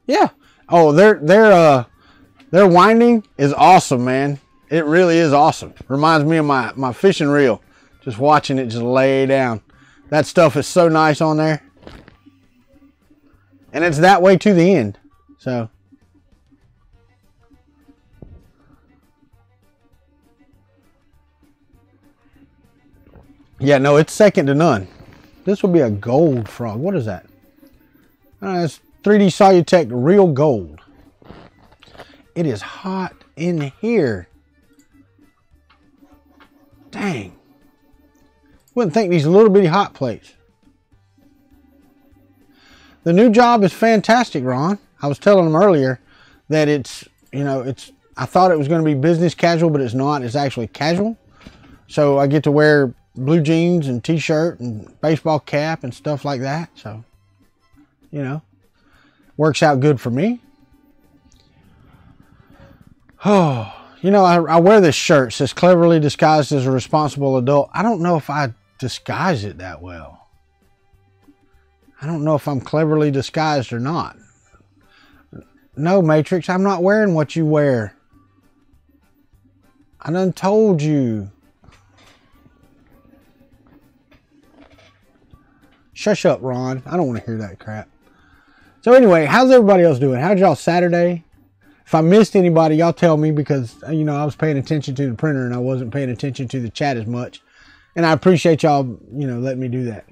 yeah. Oh, their winding is awesome, man. It really is awesome. Reminds me of my fishing reel. Just watching it just lay down. That stuff is so nice on there. And it's that way to the end. So... yeah, no, it's second to none. This will be a gold frog. What is that? It's 3D Solutech Real Gold. It is hot in here. Dang. Wouldn't think these little bitty hot plates. The new job is fantastic, Ron. I was telling them earlier that it's, you know, I thought it was going to be business casual, but it's not. It's actually casual. So I get to wear blue jeans and t-shirt and baseball cap and stuff like that. So, you know, works out good for me. Oh, you know, I wear this shirt. It says cleverly disguised as a responsible adult. I don't know if I disguise it that well. I don't know if I'm cleverly disguised or not. No, Matrix, I'm not wearing what you wear. I done told you. Shush up, Ron. I don't want to hear that crap. So anyway, how's everybody else doing? How'd y'all Saturday? If I missed anybody, y'all tell me, because, you know, I was paying attention to the printer and I wasn't paying attention to the chat as much. And I appreciate y'all, you know, letting me do that.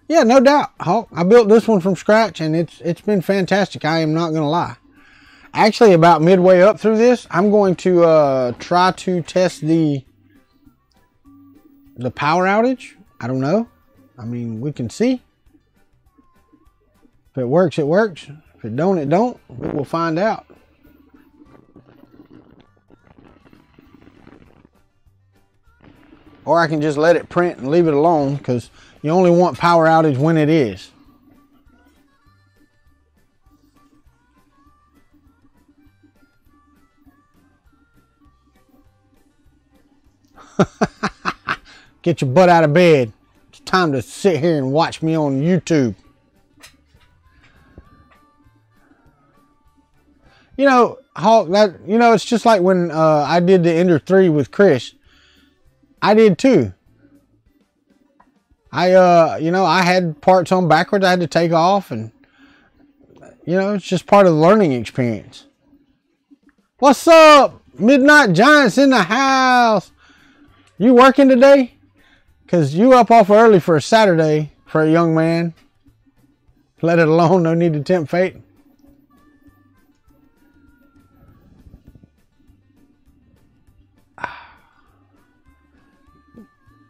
Yeah, no doubt, Hawk. I built this one from scratch and it's been fantastic. I am not going to lie. Actually, about midway up through this, I'm going to try to test the power outage. I don't know. I mean, we can see. If it works, it works. If it don't, it don't. We'll find out. Or I can just let it print and leave it alone, because you only want power outage when it is. Get your butt out of bed. It's time to sit here and watch me on YouTube. You know, Hawk, it's just like when I did the Ender 3 with Chris. I did too. I had parts on backwards I had to take off, and, you know, it's just part of the learning experience. What's up? Midnight Giants in the house. You working today? Because you up off early for a Saturday for a young man. Let it alone. No need to tempt fate.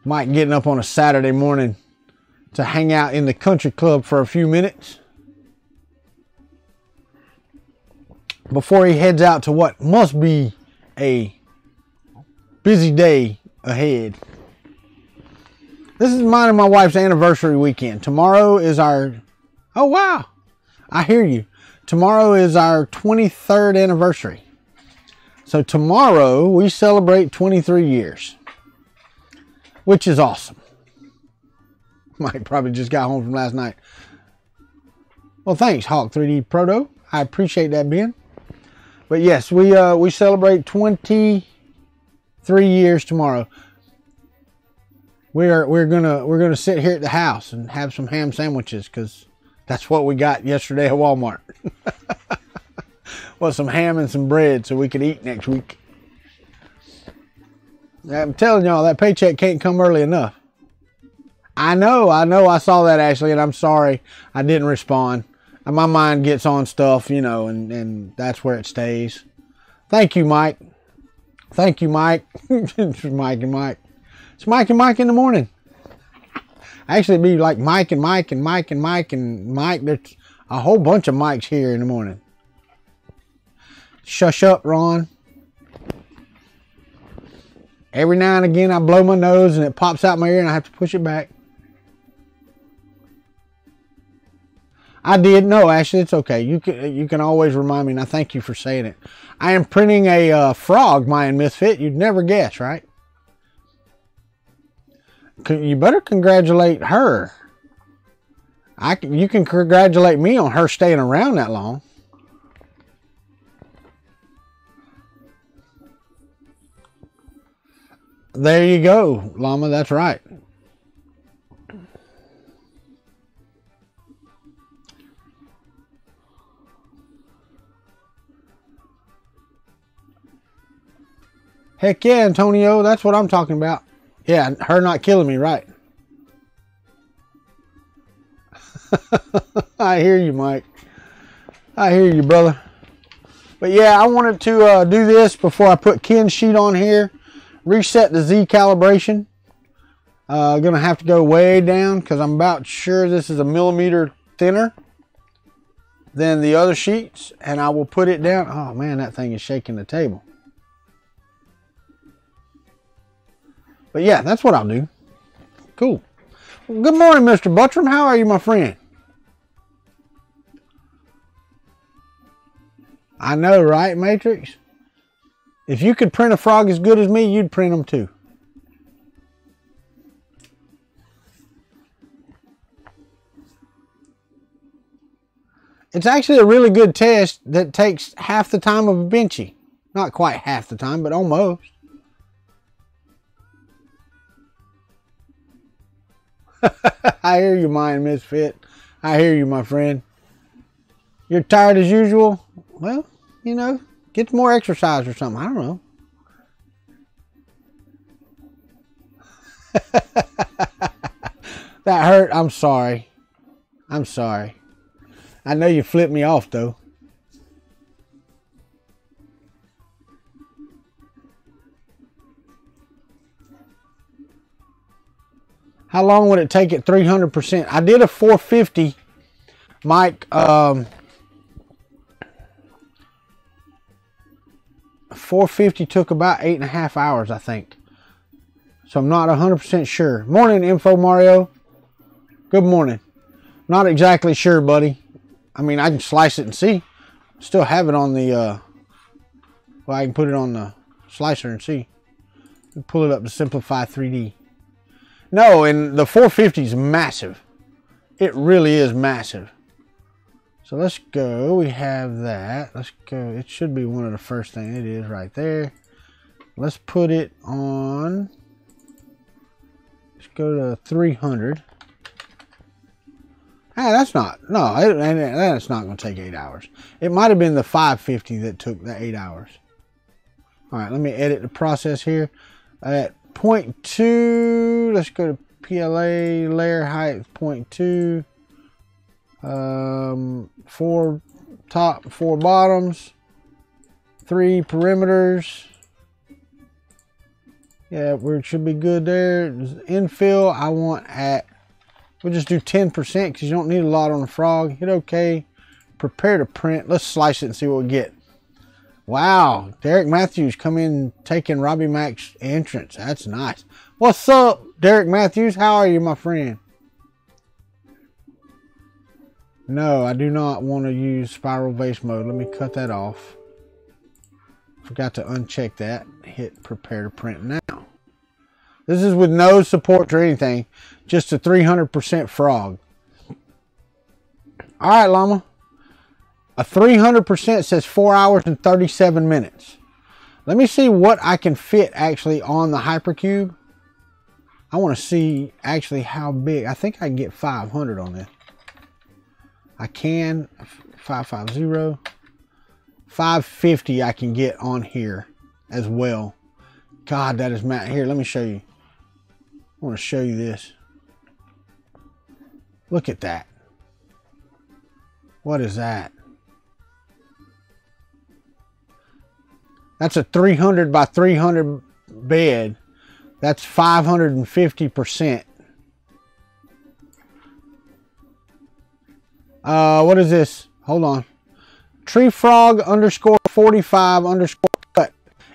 Mike getting up on a Saturday morning to hang out in the country club for a few minutes before he heads out to what must be a busy day ahead. This is mine and my wife's anniversary weekend. Tomorrow is our... Oh, wow. I hear you. Tomorrow is our 23rd anniversary. So tomorrow we celebrate 23 years. Which is awesome. Mike probably just got home from last night. Well, thanks, Hawk 3D Proto. I appreciate that, Ben. But yes, we celebrate 23 years tomorrow. We're gonna sit here at the house and have some ham sandwiches, because that's what we got yesterday at Walmart. Well, some ham and some bread so we could eat next week. I'm telling y'all, that paycheck can't come early enough. I know, I saw that, Ashley, and I'm sorry I didn't respond. And my mind gets on stuff, you know, and that's where it stays. Thank you, Mike. Thank you, Mike. It's Mike and Mike. It's Mike and Mike in the morning. Actually, it'd be like Mike and Mike and Mike and Mike and Mike. There's a whole bunch of Mikes here in the morning. Shush up, Ron. Every now and again, I blow my nose and it pops out my ear and I have to push it back. I did. No, Ashley, it's okay. You can always remind me, and I thank you for saying it. I am printing a frog, Mayan Misfit. You'd never guess, right? You better congratulate her. You can congratulate me on her staying around that long. There you go, Llama. That's right. Heck yeah, Antonio. That's what I'm talking about. Yeah, her not killing me, right? I hear you, Mike. I hear you, brother. But yeah, I wanted to do this before I put Ken's sheet on here. Reset the Z calibration. Gonna have to go way down because I'm about sure this is a millimeter thinner than the other sheets, and I will put it down. Oh man, that thing is shaking the table. But yeah, that's what I'll do. Cool. Well, good morning, Mr. Buttram. How are you, my friend? I know, right, Matrix? If you could print a frog as good as me, you'd print them too. It's actually a really good test that takes half the time of a benchy. Not quite half the time, but almost. I hear you, Mind Misfit. I hear you, my friend. You're tired as usual? Well, you know, get more exercise or something. I don't know. That hurt. I'm sorry. I'm sorry. I know you flipped me off, though. How long would it take at 300%? I did a 450, Mike. 450 took about 8.5 hours, I think. So I'm not 100% sure. Morning, Info Mario. Good morning. Not exactly sure, buddy. I mean, I can slice it and see. Still have it on the, well, I can put it on the slicer and see. Pull it up to Simplify 3D. No, and the 450 is massive. It really is massive. So let's go. We have that. Let's go. It should be one of the first things. It is right there. Let's put it on. Let's go to 300. Ah, that's not. No, that's not going to take 8 hours. It might have been the 550 that took the 8 hours. All right, let me edit the process here. At 0.2, let's go to PLA, layer height 0.2. 4 top, 4 bottoms, 3 perimeters. Yeah, we should be good there. Infill, I want at, we'll just do 10% because you don't need a lot on the frog. Hit OK. Prepare to print. Let's slice it and see what we get. Wow, Derek Matthews come in taking Robbie Mac's entrance. That's nice. What's up, Derek Matthews? How are you, my friend? No, I do not want to use spiral vase mode. Let me cut that off. Forgot to uncheck that. Hit prepare to print now. This is with no support or anything. Just a 300% frog. All right, Llama. A 300% says 4 hours and 37 minutes. Let me see what I can fit actually on the hypercube. I want to see actually how big. I think I can get 500 on this. I can. 550. 550 I can get on here as well. God, that is mad. Here, let me show you. I want to show you this. Look at that. What is that? That's a 300 by 300 bed. That's 550%. What is this? Hold on. Tree Frog _ 45 _ cut.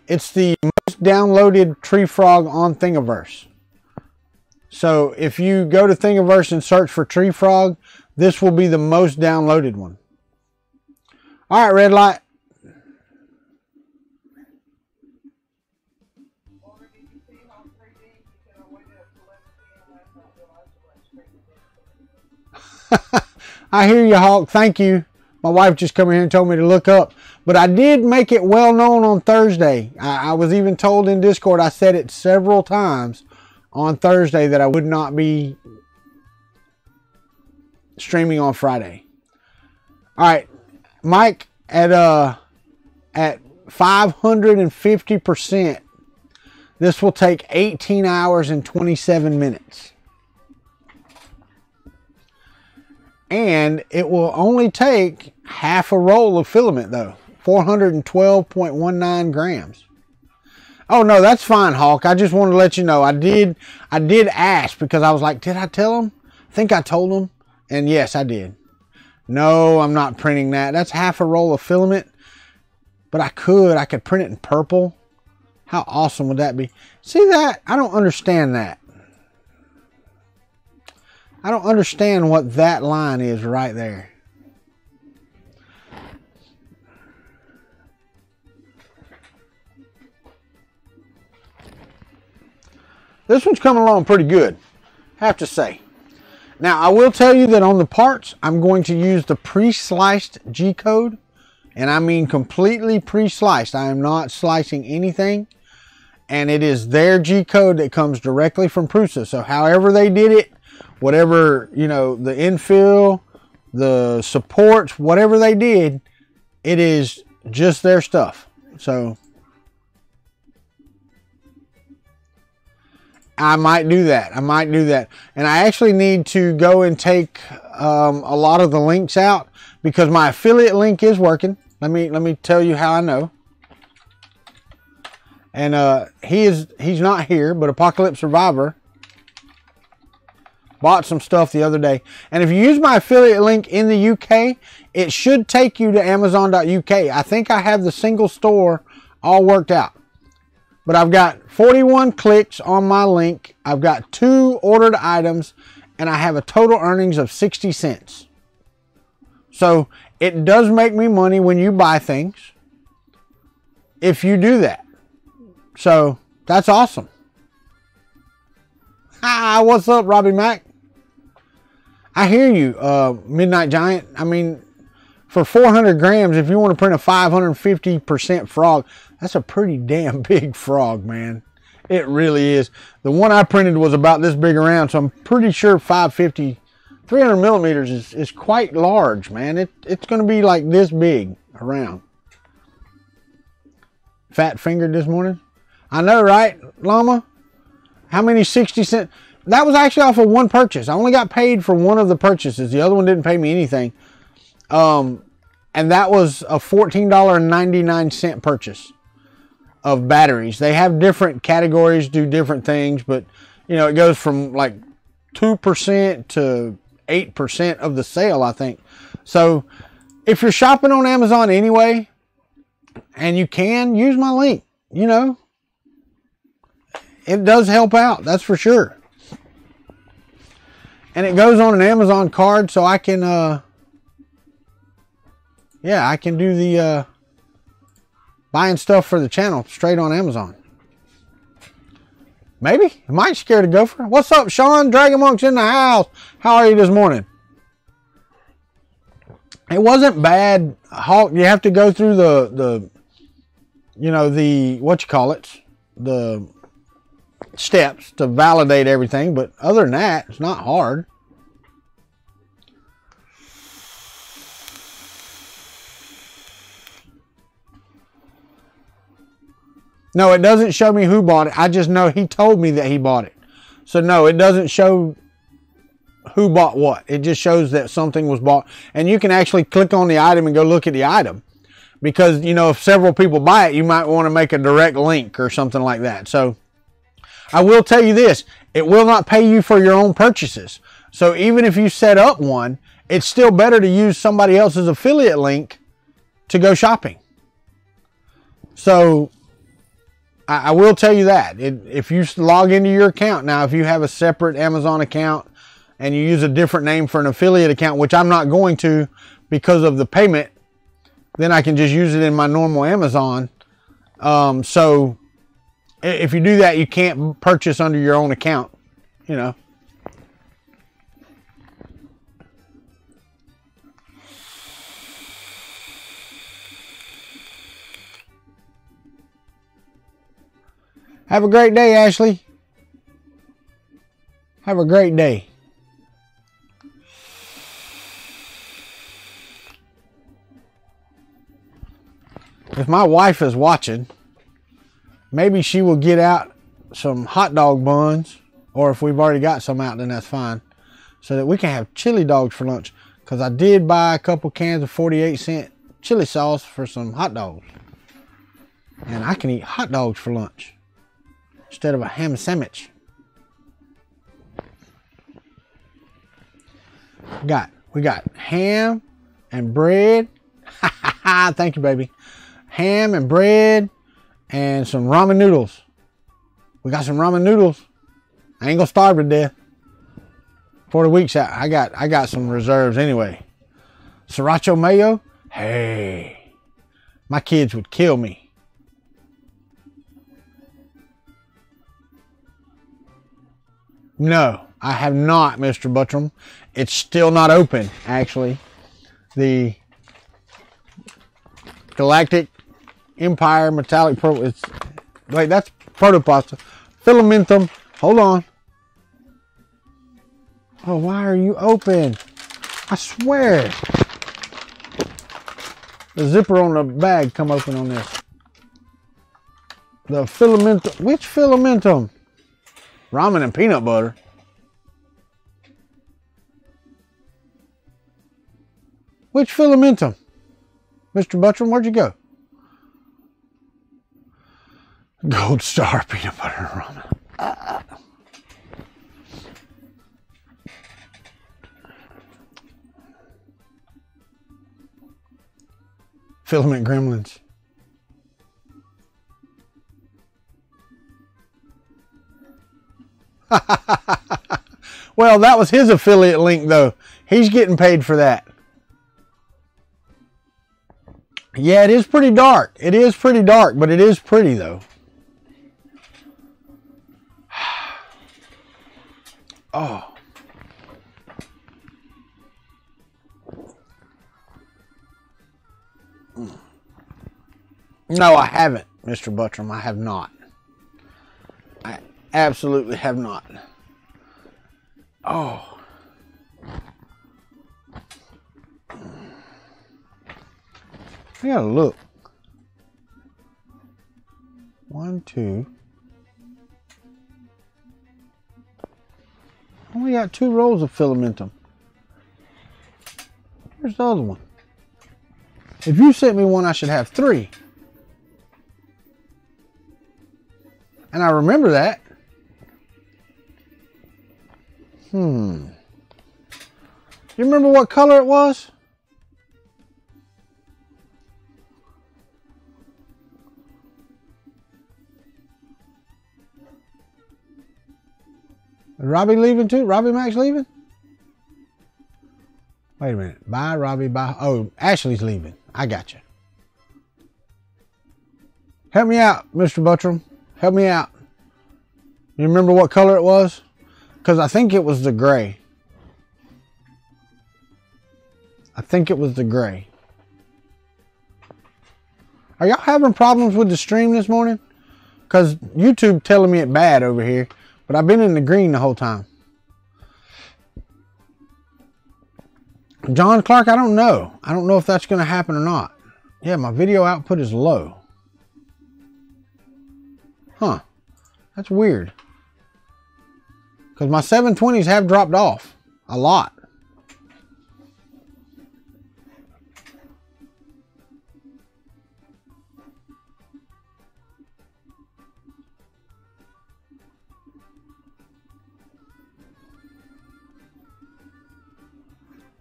It's the most downloaded Tree Frog on Thingiverse. So if you go to Thingiverse and search for Tree Frog, this will be the most downloaded one. All right, red light. I hear you, Hawk. Thank you. My wife just come here and told me to look up. But I did make it well known on Thursday. I was even told in Discord, I said it several times on Thursday that I would not be streaming on Friday. All right, Mike, at 550%, this will take 18 hours and 27 minutes. And it will only take half a roll of filament though. 412.19 grams. Oh no, that's fine, Hawk. I just wanted to let you know. I did ask because I was like, did I tell him? I think I told him. And yes, I did. No, I'm not printing that. That's half a roll of filament. But I could print it in purple. How awesome would that be? See that? I don't understand that. I don't understand what that line is right there. This one's coming along pretty good, I have to say. Now, I will tell you that on the parts, I'm going to use the pre-sliced G-code. And I mean completely pre-sliced. I am not slicing anything. And it is their G-code that comes directly from Prusa. So however they did it, whatever, you know, the infill, the supports, whatever they did, it is just their stuff. So I might do that. I might do that. And I actually need to go and take a lot of the links out because my affiliate link is working. Let me tell you how I know. And he's not here, but Apocalypse Survivor bought some stuff the other day. And if you use my affiliate link in the UK, it should take you to Amazon.uk. I think I have the single store all worked out. But I've got 41 clicks on my link. I've got 2 ordered items, and I have a total earnings of 60 cents. So it does make me money when you buy things if you do that. So that's awesome. Hi, what's up, Robbie Mac? I hear you, Midnight Giant. I mean, for 400 grams, if you want to print a 550% frog, that's a pretty damn big frog, man. It really is. The one I printed was about this big around, so I'm pretty sure 550, 300 millimeters is quite large, man. It's going to be like this big around. Fat fingered this morning. I know, right, Llama? How many 60 cent? That was actually off of one purchase. I only got paid for one of the purchases. The other one didn't pay me anything. And that was a $14.99 purchase of batteries. They have different categories, do different things, but you know, it goes from like 2% to 8% of the sale, I think. So if you're shopping on Amazon anyway, and you can use my link, you know, it does help out, that's for sure. And it goes on an Amazon card, so I can yeah, I can do the buying stuff for the channel straight on Amazon. Maybe. I might scare to go for it. What's up, Sean? Dragon Monk's in the house. How are you this morning? It wasn't bad. Hawk, you have to go through the you know, the, what you call it, the steps to validate everything, but other than that, it's not hard. No, it doesn't show me who bought it. I just know he told me that he bought it. So no, it doesn't show who bought what. It just shows that something was bought. And you can actually click on the item and go look at the item. Because, you know, if several people buy it, you might want to make a direct link or something like that. So I will tell you this, it will not pay you for your own purchases. So even if you set up one, it's still better to use somebody else's affiliate link to go shopping. So I will tell you that if you log into your account now, if you have a separate Amazon account and you use a different name for an affiliate account, which I'm not going to because of the payment, then I can just use it in my normal Amazon. So if you do that, you can't purchase under your own account, you know. Have a great day, Ashley. Have a great day. If my wife is watching, maybe she will get out some hot dog buns, or if we've already got some out, then that's fine, so that we can have chili dogs for lunch. Because I did buy a couple cans of 48-cent chili sauce for some hot dogs. And I can eat hot dogs for lunch instead of a ham sandwich. We got ham and bread. Thank you, baby. Ham and bread and some ramen noodles. We got some ramen noodles. I ain't gonna starve to death. 40 weeks out. I got some reserves anyway. Sriracha mayo. Hey, my kids would kill me. No, I have not, Mr. Buttram. It's still not open, actually. The Galactic Empire Metallic Purple. Wait, that's Protopasta. Filamentum. Hold on. Oh, why are you open? I swear. The zipper on the bag come open on this. The Filamentum. Which Filamentum? Ramen and peanut butter. Which Filamentum? Mr. Buttram, where'd you go? Gold Star peanut butter ramen. Filament Gremlins. Well, that was his affiliate link, though. He's getting paid for that. Yeah, it is pretty dark. It is pretty dark, but it is pretty, though. Oh. No, I haven't, Mr. Buttram. I have not. I absolutely have not. Oh. I gotta look. 1, 2. Only got 2 rolls of Filamentum. Where's the other one? If you sent me one, I should have 3. And I remember that. You remember what color it was? Is Robbie leaving too? Robbie Max leaving? Wait a minute. Bye, Robbie. Bye. Oh, Ashley's leaving. I got you. Help me out, Mr. Buttram. Help me out. You remember what color it was? Because I think it was the gray. I think it was the gray. Are y'all having problems with the stream this morning? Because YouTube telling me it's bad over here. But I've been in the green the whole time. John Clark, I don't know. I don't know if that's going to happen or not. Yeah, my video output is low. Huh. That's weird. Because my 720s have dropped off. A lot.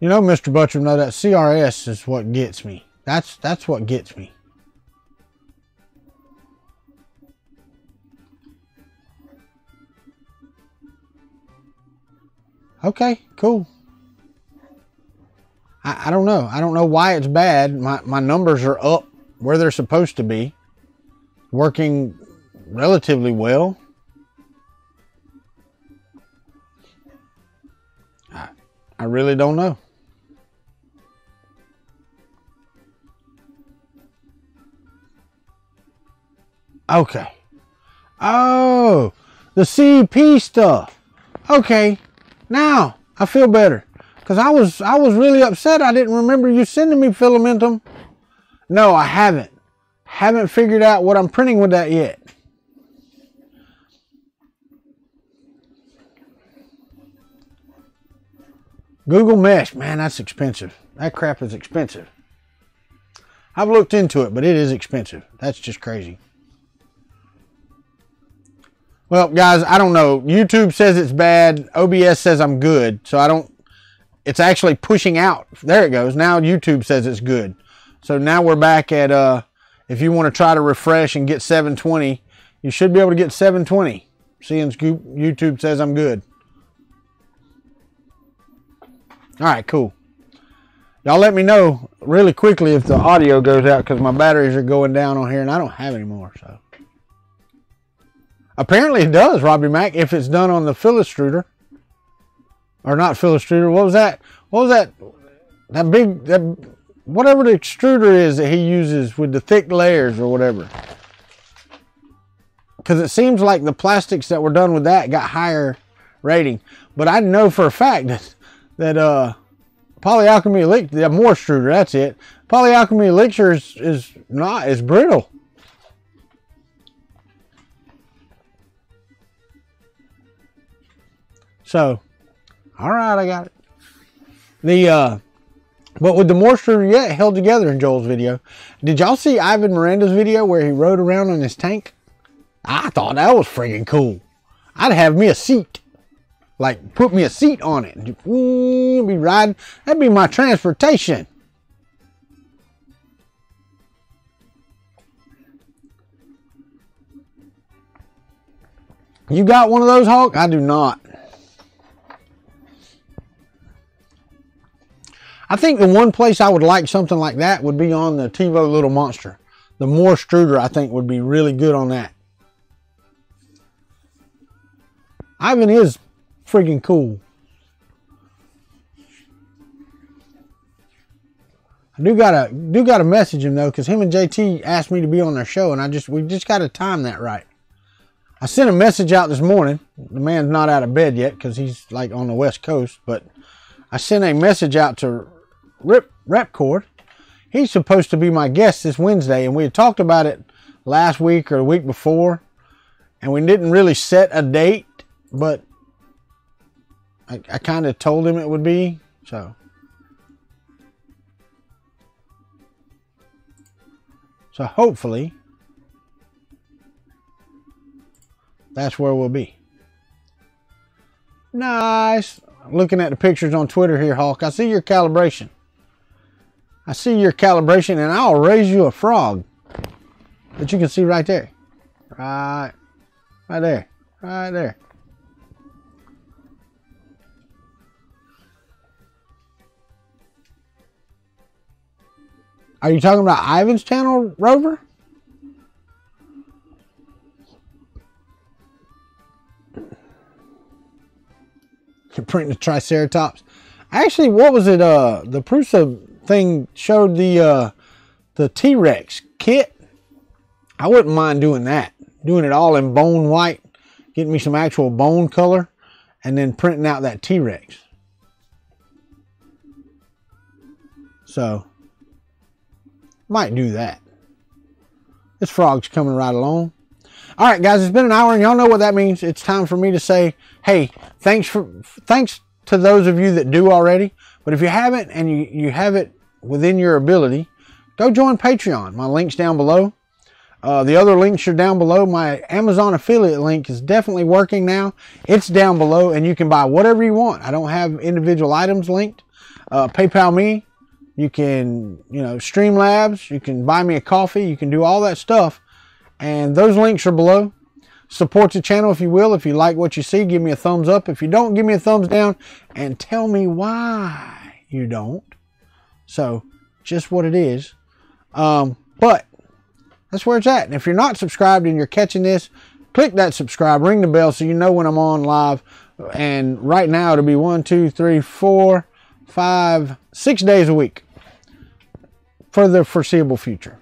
You know, Mr. Buttram, though, that CRS is what gets me. That's what gets me. Okay, cool. I don't know. I don't know why it's bad. My numbers are up where they're supposed to be. Working relatively well. I really don't know. Okay. Oh, the CP stuff. Okay. Now I feel better. Because I was really upset. I didn't remember you sending me Filamentum. No, I haven't. Haven't figured out what I'm printing with that yet. Google Mesh. Man, that's expensive. That crap is expensive. I've looked into it, but it is expensive. That's just crazy. Well, guys, I don't know. YouTube says it's bad. OBS says I'm good. So I don't... It's actually pushing out. There it goes. Now YouTube says it's good. So now we're back at... if you want to try to refresh and get 720, you should be able to get 720. Seeing YouTube says I'm good. All right, cool. Y'all let me know really quickly if the audio goes out, because my batteries are going down on here and I don't have any more. So apparently it does, Robbie Mac, if it's done on the Phillistruder. Or not Phillistruder. What was that? What was that? That whatever the extruder is that he uses with the thick layers or whatever. Because it seems like the plastics that were done with that got higher rating. But I know for a fact that polyalchemy elixir, the more extruder, that's it. Polyalchemy elixir is not as brittle. So, all right, I got it. But with the moisture, yeah, it held together in Joel's video. Did y'all see Ivan Miranda's video where he rode around on his tank? I thought that was freaking cool. I'd have me a seat. Like, put me a seat on it. And be riding. That'd be my transportation. You got one of those, Hawk? I do not. I think the one place I would like something like that would be on the Tevo Little Monster. The Moore Struder, I think, would be really good on that. Ivan is freaking cool. I do gotta message him though, because him and JT asked me to be on their show, and we just gotta time that right. I sent a message out this morning. The man's not out of bed yet because he's like on the West Coast, but I sent a message out to Repcord. He's supposed to be my guest this Wednesday, and we had talked about it last week or the week before, and we didn't really set a date, but I kind of told him it would be, so hopefully that's where we'll be. Nice. Looking at the pictures on Twitter here, Hawk. I see your calibration. I see your calibration, and I'll raise you a frog that you can see right there. Right there. Right there. Are you talking about Ivan's channel, Rover? You're printing the Triceratops. Actually, what was it? The Prusa thing showed the T-Rex kit. I wouldn't mind doing that. Doing it all in bone white. Getting me some actual bone color. And then printing out that T-Rex. So, might do that. This frog's coming right along. All right, guys, it's been an hour, and y'all know what that means. It's time for me to say, hey, thanks to those of you that do already. But if you haven't, and you have it within your ability, go join Patreon. My link's down below. The other links are down below. My Amazon affiliate link is definitely working now. It's down below, and you can buy whatever you want. I don't have individual items linked. PayPal me. You can, Streamlabs. You can buy me a coffee. You can do all that stuff. And those links are below. Support the channel if you will. If you like what you see, give me a thumbs up. If you don't, give me a thumbs down. And tell me why you don't. So, just what it is. But, that's where it's at. And if you're not subscribed and you're catching this, click that subscribe. Ring the bell so you know when I'm on live. And right now, it'll be 1, 2, 3, 4, 5, 6 days a week. For the foreseeable future.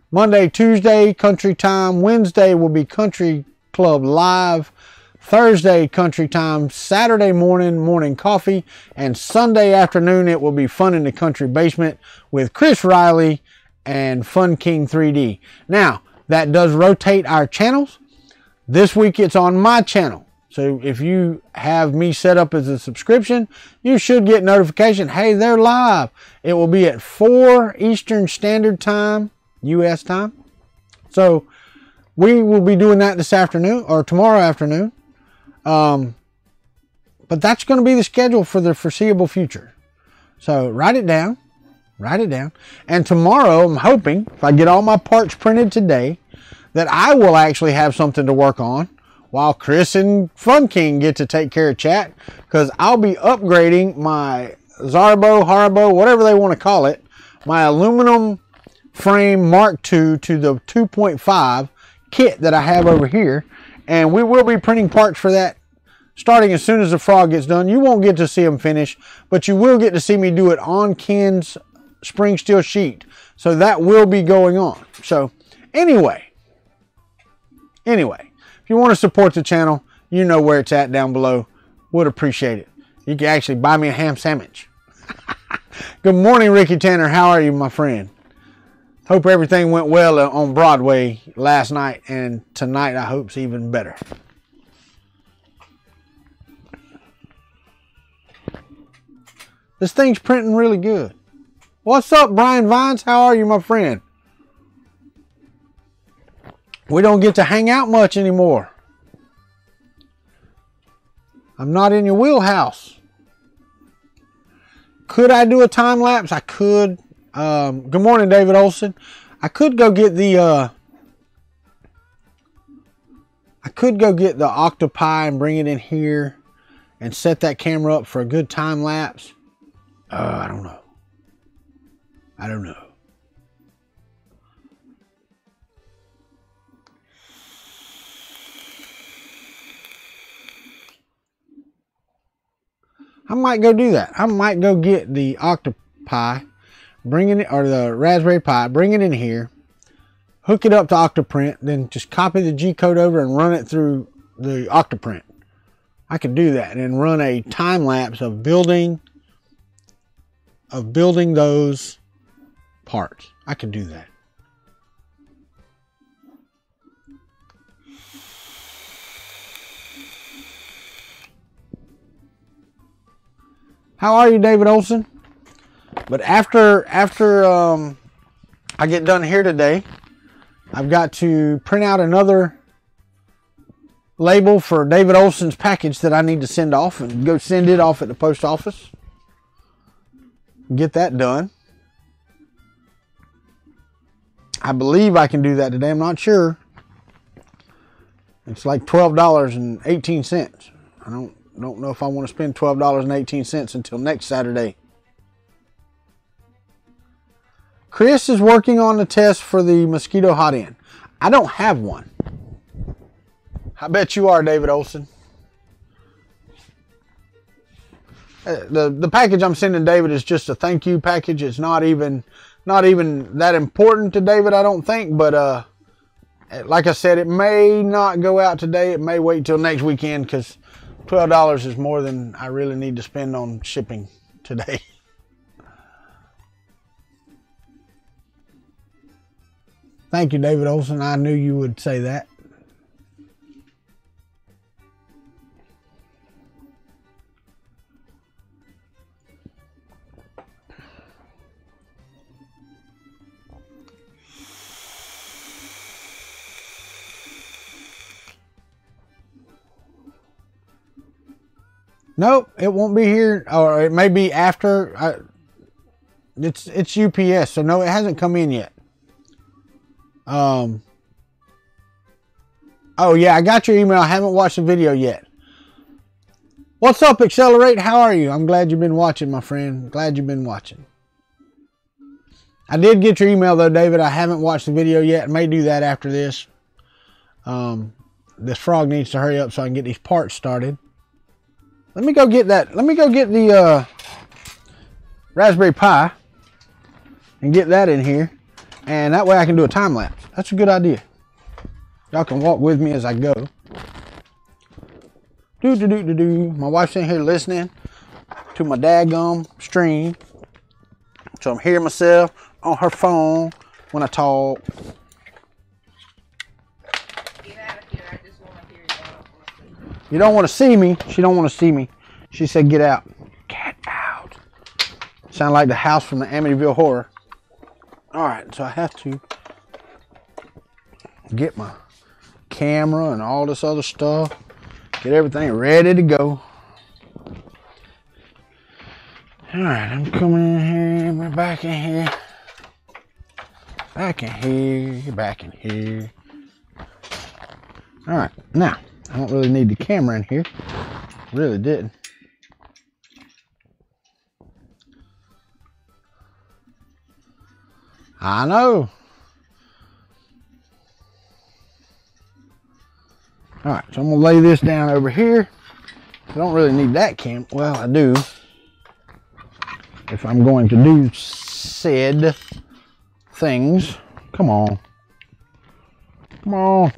Monday, Tuesday, country time. Wednesday will be Kuntry Klub Live. Thursday, country time. Saturday morning coffee. And Sunday afternoon, it will be Fun in the Country Basement with Chris Riley and Fun King 3D. Now, that does rotate our channels. This week, it's on my channel. So if you have me set up as a subscription, you should get notification. Hey, they're live. It will be at 4 Eastern Standard Time. U.S. time. So we will be doing that this afternoon or tomorrow afternoon. But that's going to be the schedule for the foreseeable future. So write it down. Write it down. And tomorrow, I'm hoping, if I get all my parts printed today, that I will actually have something to work on while Chris and Fun King get to take care of chat, because I'll be upgrading my Zarbo, Haribo, whatever they want to call it, my aluminum frame Mark II to the 2.5 kit that I have over here. And we will be printing parts for that starting as soon as the frog gets done. You won't get to see them finish, but you will get to see me do it on Ken's spring steel sheet. So that will be going on. So anyway, if you want to support the channel, you know where it's at down below. Would appreciate it. You can actually buy me a ham sandwich. Good morning, Ricky Tanner. How are you, my friend? Hope everything went well on Broadway last night, and tonight I hope's even better. This thing's printing really good. What's up, Brian Vines? How are you, my friend? We don't get to hang out much anymore. I'm not in your wheelhouse. Could I do a time lapse? I could. Good morning, David Olson. I could go get the octopi and bring it in here and set that camera up for a good time lapse. I don't know. I might go do that. I might go get the octopi, bring it, or the Raspberry Pi, bring it in here, hook it up to Octoprint, then just copy the G code over and run it through the Octoprint. I could do that and then run a time lapse of building those parts. I could do that. How are you, David Olson? But after I get done here today, I've got to print out another label for David Olson's package that I need to send off, and go send it off at the post office. Get that done. I believe I can do that today. I'm not sure. It's like $12.18. I don't know if I want to spend $12.18 until next Saturday. Chris is working on the test for the mosquito hot end. I don't have one. I bet you are, David Olson. The package I'm sending David is just a thank you package. It's not even that important to David, I don't think. But like I said, it may not go out today. It may wait till next weekend, because $12 is more than I really need to spend on shipping today. Thank you, David Olson. I knew you would say that. Nope, it won't be here, or it may be after. It's UPS, so no, it hasn't come in yet. Oh yeah, I got your email. I haven't watched the video yet. What's up, Accelerate? How are you? I'm glad you've been watching, my friend. Glad you've been watching. I did get your email though, David. I haven't watched the video yet. May do that after this. This frog needs to hurry up so I can get these parts started. Let me go get that. Let me go get the Raspberry Pi and get that in here. And that way I can do a time lapse. That's a good idea. Y'all can walk with me as I go. My wife's in here listening to my daggum stream. So I'm hearing myself on her phone when I talk.
Get out of here. I just want to hear you.
You don't want to see me. She don't want to see me. She said, get out. Get out. Sound like the house from the Amityville Horror. Alright, so I have to get my camera and all this other stuff. Get everything ready to go. Alright, I'm coming in here. We're back in here. Back in here. Back in here. Alright, now, I don't really need the camera in here. Really didn't. I know. Alright, so I'm going to lay this down over here. I don't really need that camera. Well, I do. If I'm going to do said things. Come on. Come on.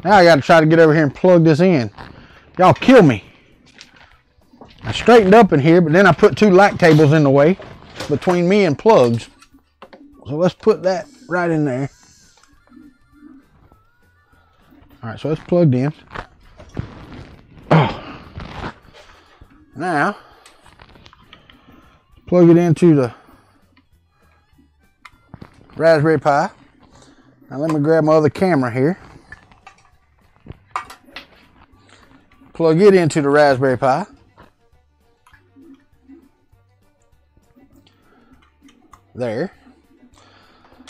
Now I got to try to get over here and plug this in. Y'all kill me. I straightened up in here, but then I put 2 lac cables in the way between me and plugs. So let's put that right in there. All right, so it's plugged in. Oh. Now, plug it into the Raspberry Pi. Now let me grab my other camera here. Plug it into the Raspberry Pi. There.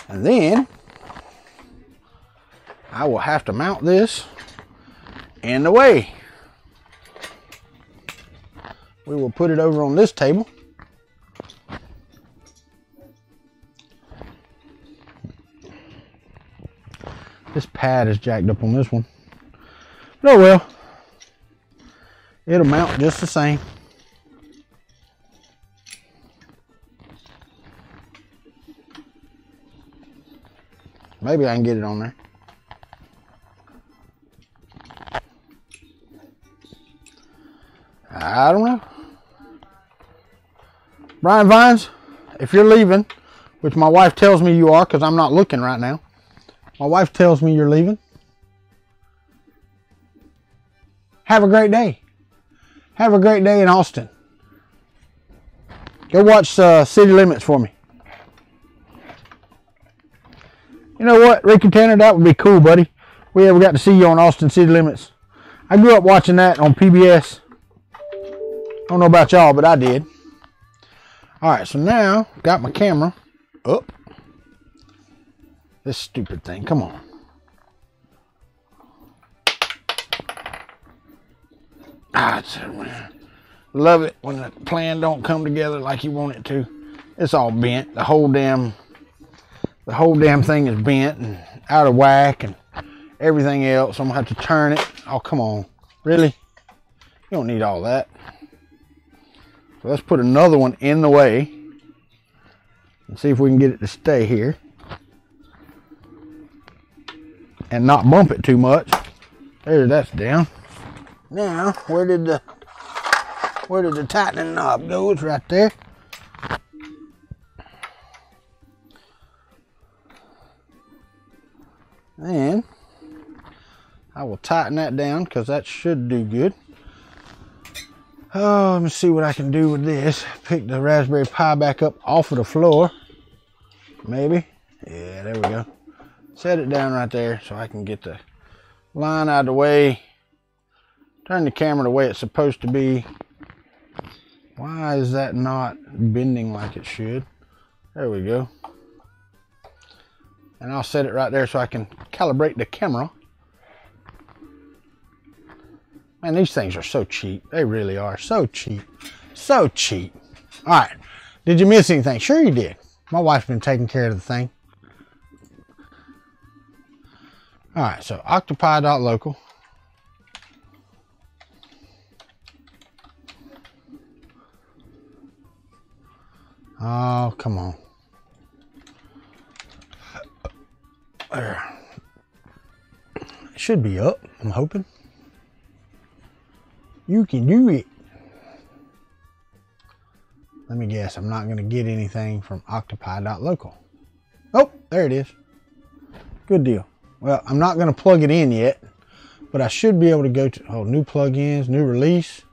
And then I will have to mount this in the way. We will put it over on this table. This pad is jacked up on this one. But oh well. It'll mount just the same. Maybe I can get it on there. I don't know. Brian Vines, if you're leaving, which my wife tells me you are because I'm not looking right now. My wife tells me you're leaving. Have a great day. Have a great day in Austin. Go watch City Limits for me. You know what, Ricky Tanner, that would be cool, buddy. We ever got to see you on Austin City Limits. I grew up watching that on PBS. I don't know about y'all, but I did. Alright, so now, got my camera up. This stupid thing, come on. Love it when the plan don't come together like you want it to. It's all bent. The whole damn thing is bent and out of whack and everything else. I'm gonna have to turn it. Oh, come on. Really? You don't need all that. So let's put another one in the way and see if we can get it to stay here and not bump it too much. There, that's down. Now, where did the tightening knob go? It's right there. And I will tighten that down because that should do good. Oh, let me see what I can do with this. Pick the Raspberry Pi back up off of the floor. Maybe. Yeah, there we go. Set it down right there so I can get the line out of the way. Turn the camera the way it's supposed to be. Why is that not bending like it should? There we go. And I'll set it right there so I can calibrate the camera. Man, these things are so cheap. They really are. So cheap. So cheap. Alright. Did you miss anything? Sure you did. My wife's been taking care of the thing. Alright, so octopi.local. Oh, come on. There. It should be up, I'm hoping. You can do it. Let me guess, I'm not going to get anything from octopi.local. Oh, there it is. Good deal. Well, I'm not going to plug it in yet, but I should be able to go to new plugins, new release.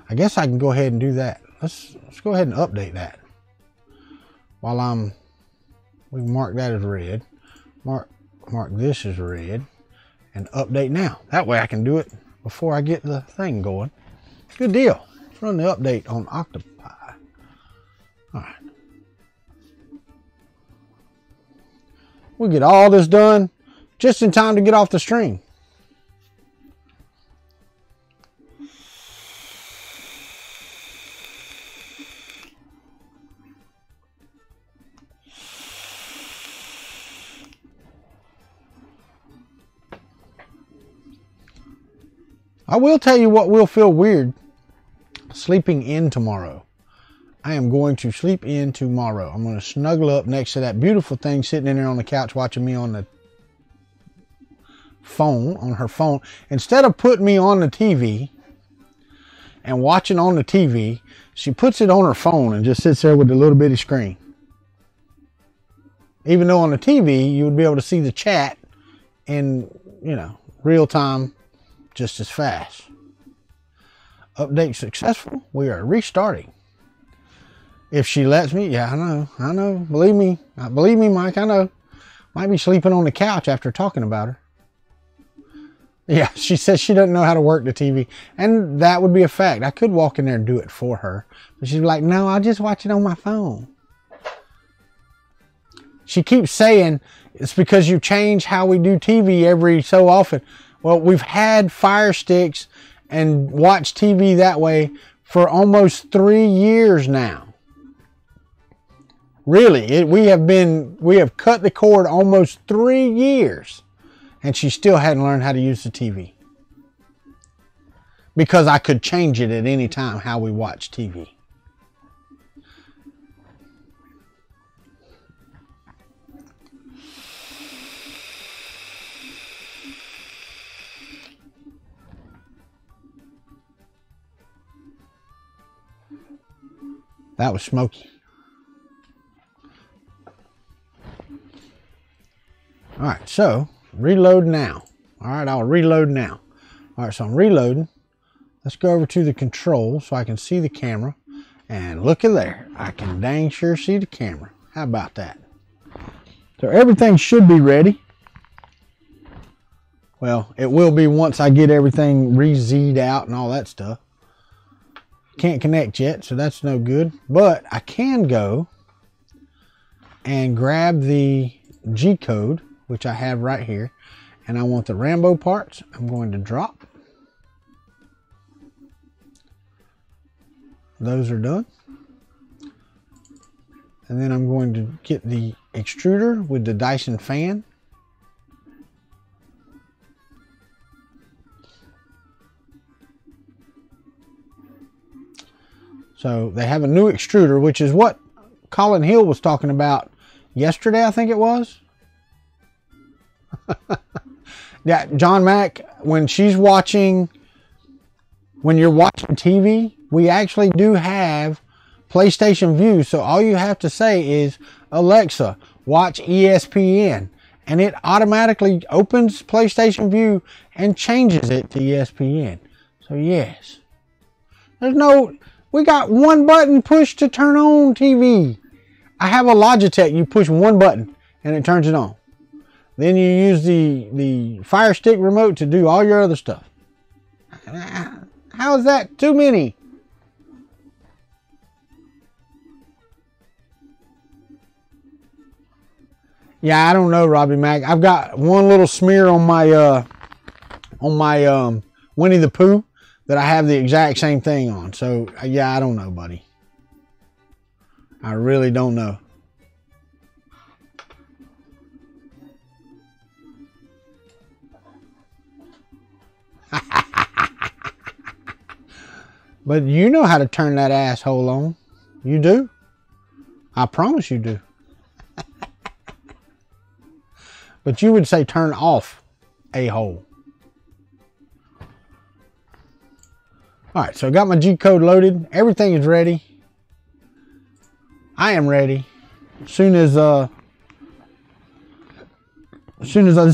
I guess I can go ahead and do that. Let's go ahead and update that. While we can mark that as red. Mark this as red and update now. That way I can do it before I get the thing going. Good deal. That's run the update on Octopi. Alright. We'll get all this done just in time to get off the stream. I will tell you what will feel weird. Sleeping in tomorrow. I am going to sleep in tomorrow. I'm going to snuggle up next to that beautiful thing sitting in there on the couch watching me on the phone, on her phone. Instead of putting me on the TV and watching on the TV, she puts it on her phone and just sits there with the little bitty screen. Even though on the TV, you would be able to see the chat in, you know, real time. Just as fast. Update successful. We are restarting. If she lets me, yeah, I know. Believe me, Mike, I know. Might be sleeping on the couch after talking about her. Yeah, she says she doesn't know how to work the TV. And that would be a fact. I could walk in there and do it for her. But she's like, no, I'll just watch it on my phone. She keeps saying, it's because you change how we do TV every so often. Well, we've had Fire Sticks and watched TV that way for almost 3 years now. Really, we have cut the cord almost 3 years, and she still hadn't learned how to use the TV. Because I could change it at any time how we watch TV. That was smoky. All right, so reload now. All right, I'll reload now. All right, so I'm reloading. Let's go over to the controls so I can see the camera. And look at there. I can dang sure see the camera. How about that? So everything should be ready. Well, it will be once I get everything re-Z'd out and all that stuff. Can't connect yet, so that's no good. But I can go and grab the G code, which I have right here. And I want the Rambo parts. I'm going to drop. Those are done. And then I'm going to get the extruder with the Dyson fan. So they have a new extruder, which is what Colin Hill was talking about yesterday, I think it was. Yeah, John Mack, when you're watching TV, we actually do have PlayStation View. So all you have to say is, Alexa, watch ESPN. And it automatically opens PlayStation View and changes it to ESPN. So yes. We got one button push to turn on TV. I have a Logitech. You push one button and it turns it on. Then you use the Fire Stick remote to do all your other stuff. How is that too many? Yeah, I don't know, Robbie Mac. I've got one little smear on my Winnie the Pooh that I have the exact same thing on. So, yeah, I don't know, buddy. I really don't know. But you know how to turn that asshole on. You do. I promise you do. But you would say turn off a hole. Alright, so I got my G code loaded. Everything is ready. I am ready. As soon as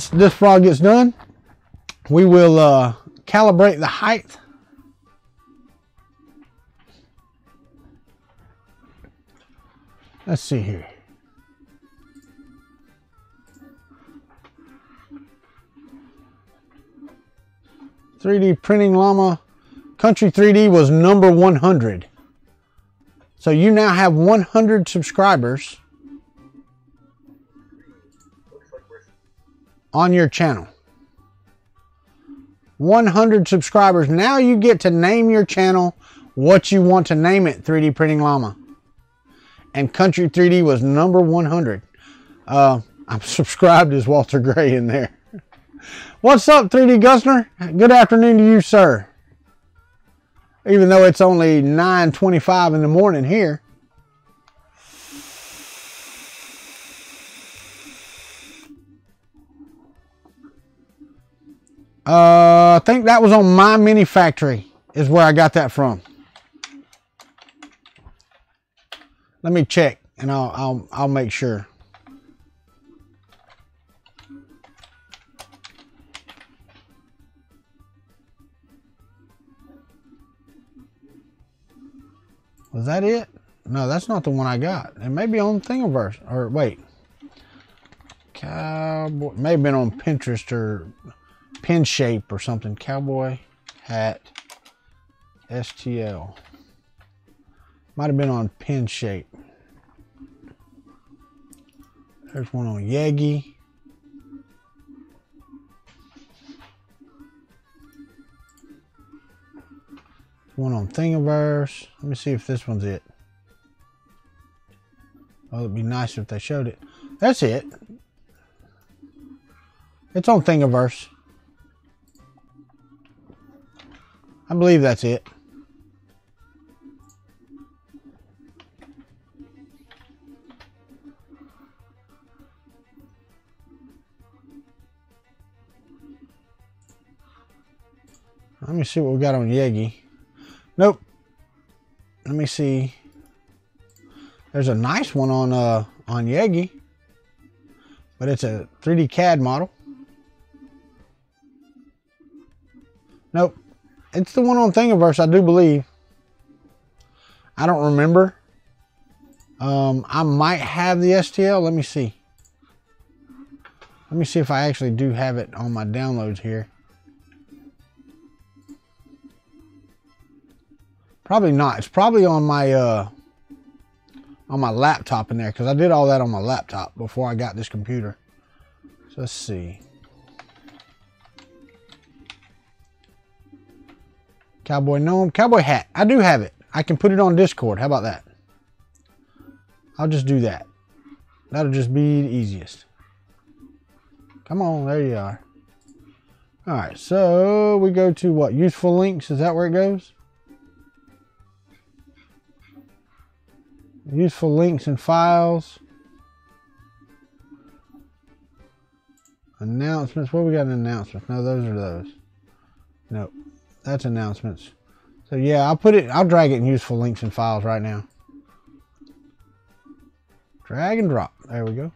this frog gets done, we will calibrate the height. Let's see here. .3D printing llama Kuntry 3D was number 100. So you now have 100 subscribers on your channel. 100 subscribers. Now you get to name your channel what you want to name it, 3D Printing Llama. And Kuntry 3D was number 100. I'm subscribed as Walter Gray in there. What's up, 3D Gusner? Good afternoon to you, sir. Even though it's only 9:25 in the morning here. I think that was on My Mini Factory is where I got that from. Let me check and I'll make sure. Was that it? No, that's not the one I got. It may be on Thingiverse. Or wait. Cowboy. May have been on Pinterest or Pin Shape or something. Cowboy hat STL. Might have been on Pin Shape. There's one on Yagi. One on Thingiverse. Let me see if this one's it. Well, it'd be nice if they showed it. That's it. It's on Thingiverse. I believe that's it. Let me see what we got on Yagi. Nope. Let me see. There's a nice one on Yagi, but it's a 3D CAD model. Nope. It's the one on Thingiverse, I do believe. I don't remember. I might have the STL. Let me see. Let me see if I actually do have it on my downloads here. Probably not. It's probably on my laptop in there because I did all that on my laptop before I got this computer. So let's see. Cowboy gnome, cowboy hat. I do have it. I can put it on Discord. How about that? I'll just do that. That'll just be the easiest. Come on, there you are. All right, so we go to what? Useful links. Is that where it goes? Useful links and files. Announcements. What we got in announcements? No, those are those. Nope. That's announcements. So yeah, I'll drag it in useful links and files right now. Drag and drop. There we go.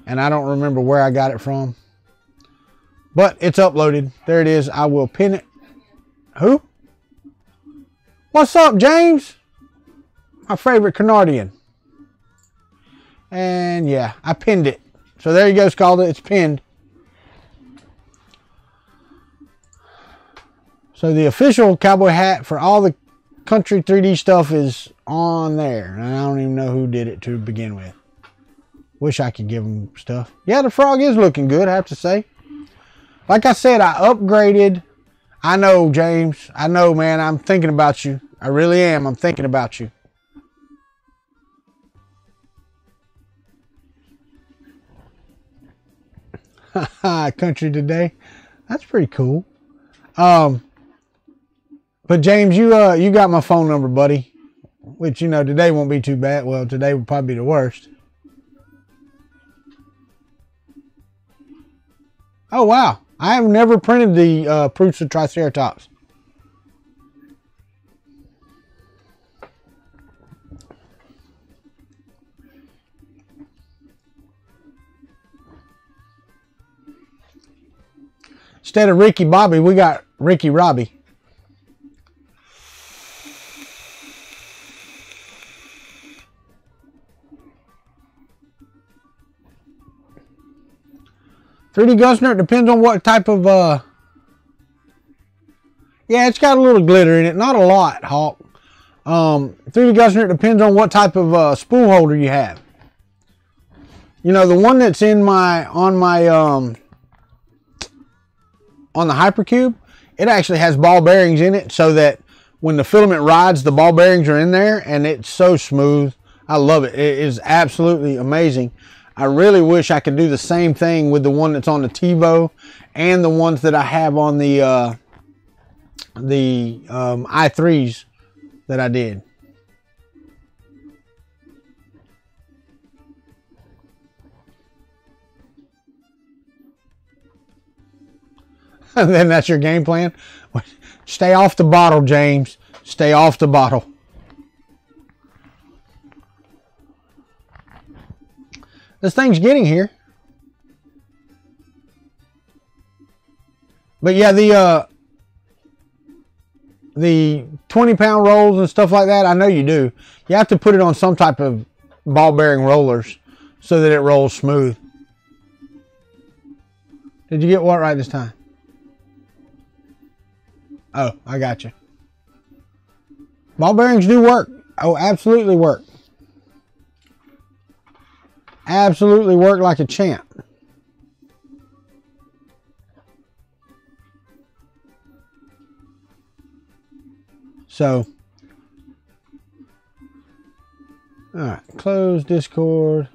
And I don't remember where I got it from. But it's uploaded. There it is. I will pin it. Who? What's up, James? My favorite Canardian. And yeah, I pinned it. So there you go, Scalda. It's pinned. So the official cowboy hat for all the Kuntry 3D stuff is on there. And I don't even know who did it to begin with. Wish I could give them stuff. Yeah, the frog is looking good, I have to say. Like I said, I upgraded. I know, James. I know, man. I'm thinking about you. I really am. I'm thinking about you. Country today. That's pretty cool. But James, you got my phone number, buddy. Which, you know, today won't be too bad. Well, today will probably be the worst. Oh, wow. I have never printed the Proofs of Triceratops. Instead of Ricky Bobby, we got Ricky Robbie. 3D Gunsner, it depends on what type of, yeah, it's got a little glitter in it. Not a lot, Hawk. 3D Gunsner, it depends on what type of spool holder you have. You know, the one that's in my, on the Hypercube, it actually has ball bearings in it so that when the filament rides, the ball bearings are in there, and it's so smooth. I love it. It is absolutely amazing. I really wish I could do the same thing with the one that's on the TiVo and the ones that I have on the i3s that I did. And then that's your game plan. Stay off the bottle, James. Stay off the bottle. This thing's getting here. But yeah, the 20-pound rolls and stuff like that, I know you do. You have to put it on some type of ball bearing rollers so that it rolls smooth. Did you get what right this time? Oh, I got you. Ball bearings do work. Oh, absolutely work. Absolutely work like a champ. So, all right, close Discord.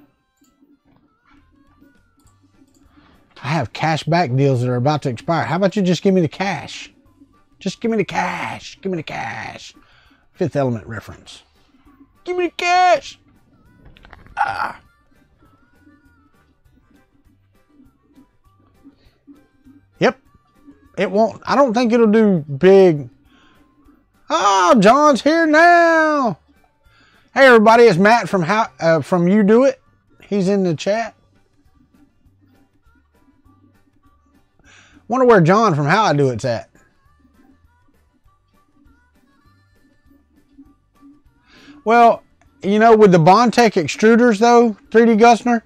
I have cash back deals that are about to expire. How about you just give me the cash? Just give me the cash. Give me the cash. Fifth Element reference. Give me the cash. Ah. Yep. It won't. I don't think it'll do big. Oh, John's here now. Hey, everybody. It's Matt from You Do It. He's in the chat. Wonder where John from How I Do It's at. Well, you know, with the Bondtech extruders, though, 3D Gunsner,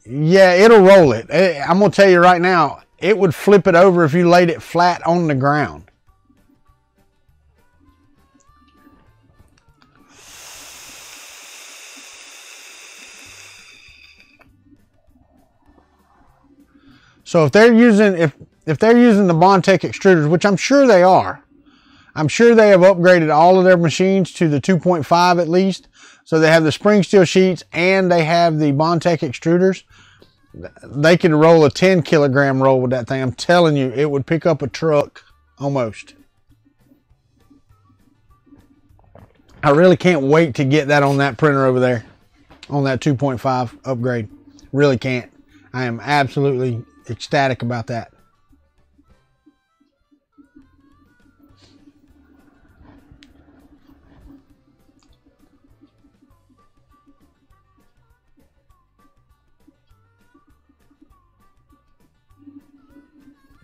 yeah, it'll roll it. I'm going to tell you right now, it would flip it over if you laid it flat on the ground. So if they're using if they're using the Bondtech extruders, which I'm sure they are, I'm sure they have upgraded all of their machines to the 2.5 at least. So they have the spring steel sheets and they have the Bondtech extruders. They could roll a 10 kilogram roll with that thing. I'm telling you, it would pick up a truck almost. I really can't wait to get that on that printer over there, on that 2.5 upgrade. Really can't. I am absolutely ecstatic about that.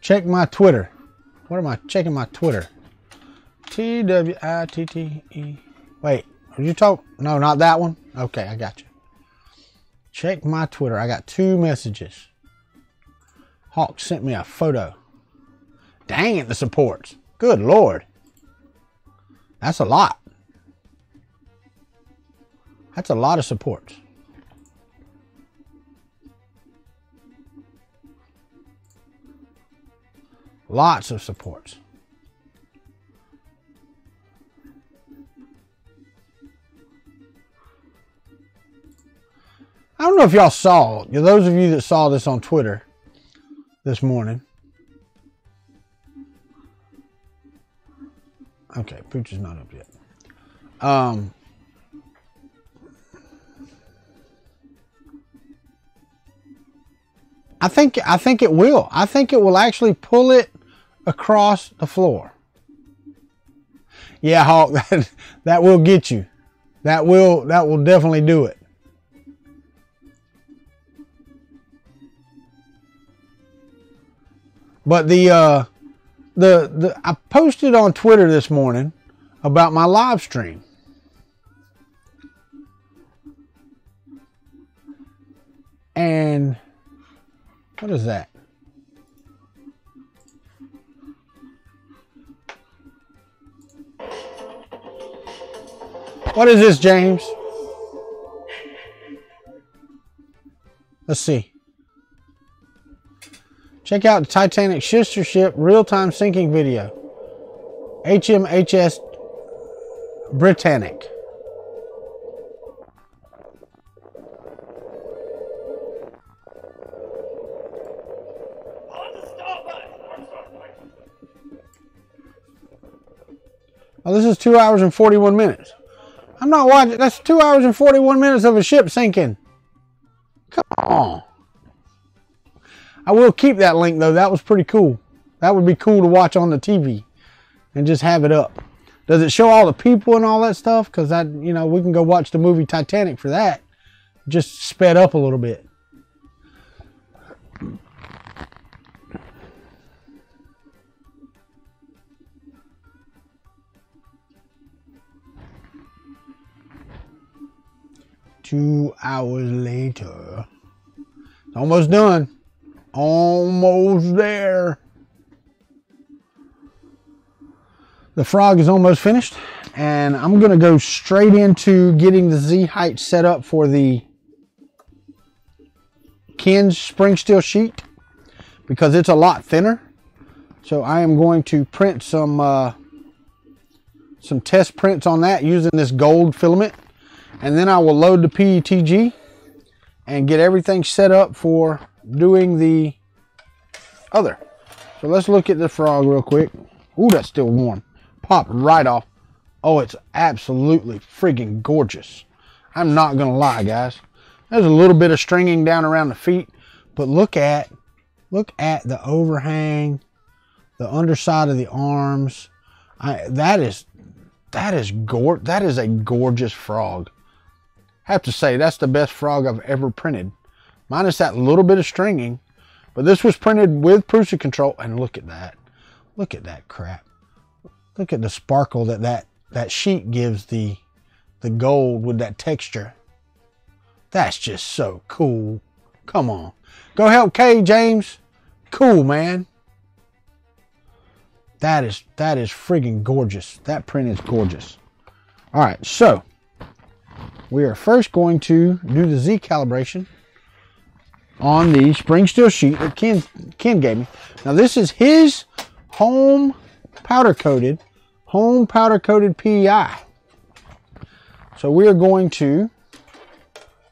Check my Twitter. What am I checking my Twitter? TWITTE. Wait, did you talk? No, not that one. Okay, I got you. Check my Twitter. I got 2 messages. Hawk sent me a photo. Dang it, the supports. Good Lord. That's a lot. That's a lot of supports. Lots of supports. I don't know if y'all saw, those of you that saw this on Twitter this morning. Okay, Pooch is not up yet. I think it will. I think it will actually pull it across the floor. Yeah, Hawk, that will get you. That will definitely do it. But I posted on Twitter this morning about my live stream. And What is that? What is this, James? Let's see. Check out the Titanic sister ship real-time sinking video. HMHS Britannic. Oh, this is 2 hours and 41 minutes. I'm not watching. That's 2 hours and 41 minutes of a ship sinking. Come on. I will keep that link though. That was pretty cool. That would be cool to watch on the TV and just have it up. Does it show all the people and all that stuff? Because that, you know, we can go watch the movie Titanic for that. Just sped up a little bit. Two hours later. It's almost done. Almost there. The frog is almost finished. And I'm going to go straight into getting the Z height set up for the Ken's spring steel sheet. Because it's a lot thinner. So I am going to print some test prints on that using this gold filament. And then I will load the PETG and get everything set up for doing the other. So let's look at the frog real quick. Ooh, that's still warm. Popped right off. Oh, it's absolutely friggin' gorgeous. I'm not gonna lie, guys. There's a little bit of stringing down around the feet, but look at the overhang, the underside of the arms. That is a gorgeous frog. I have to say, that's the best frog I've ever printed. Minus that little bit of stringing. But this was printed with Prusa control. And look at that. Look at that crap. Look at the sparkle that sheet gives the gold with that texture. That's just so cool. Come on. Go help Kay, James. Cool, man. That is friggin' gorgeous. That print is gorgeous. All right, so we are first going to do the Z calibration on the spring steel sheet that Ken gave me. Now this is his home powder coated PEI. So we are going to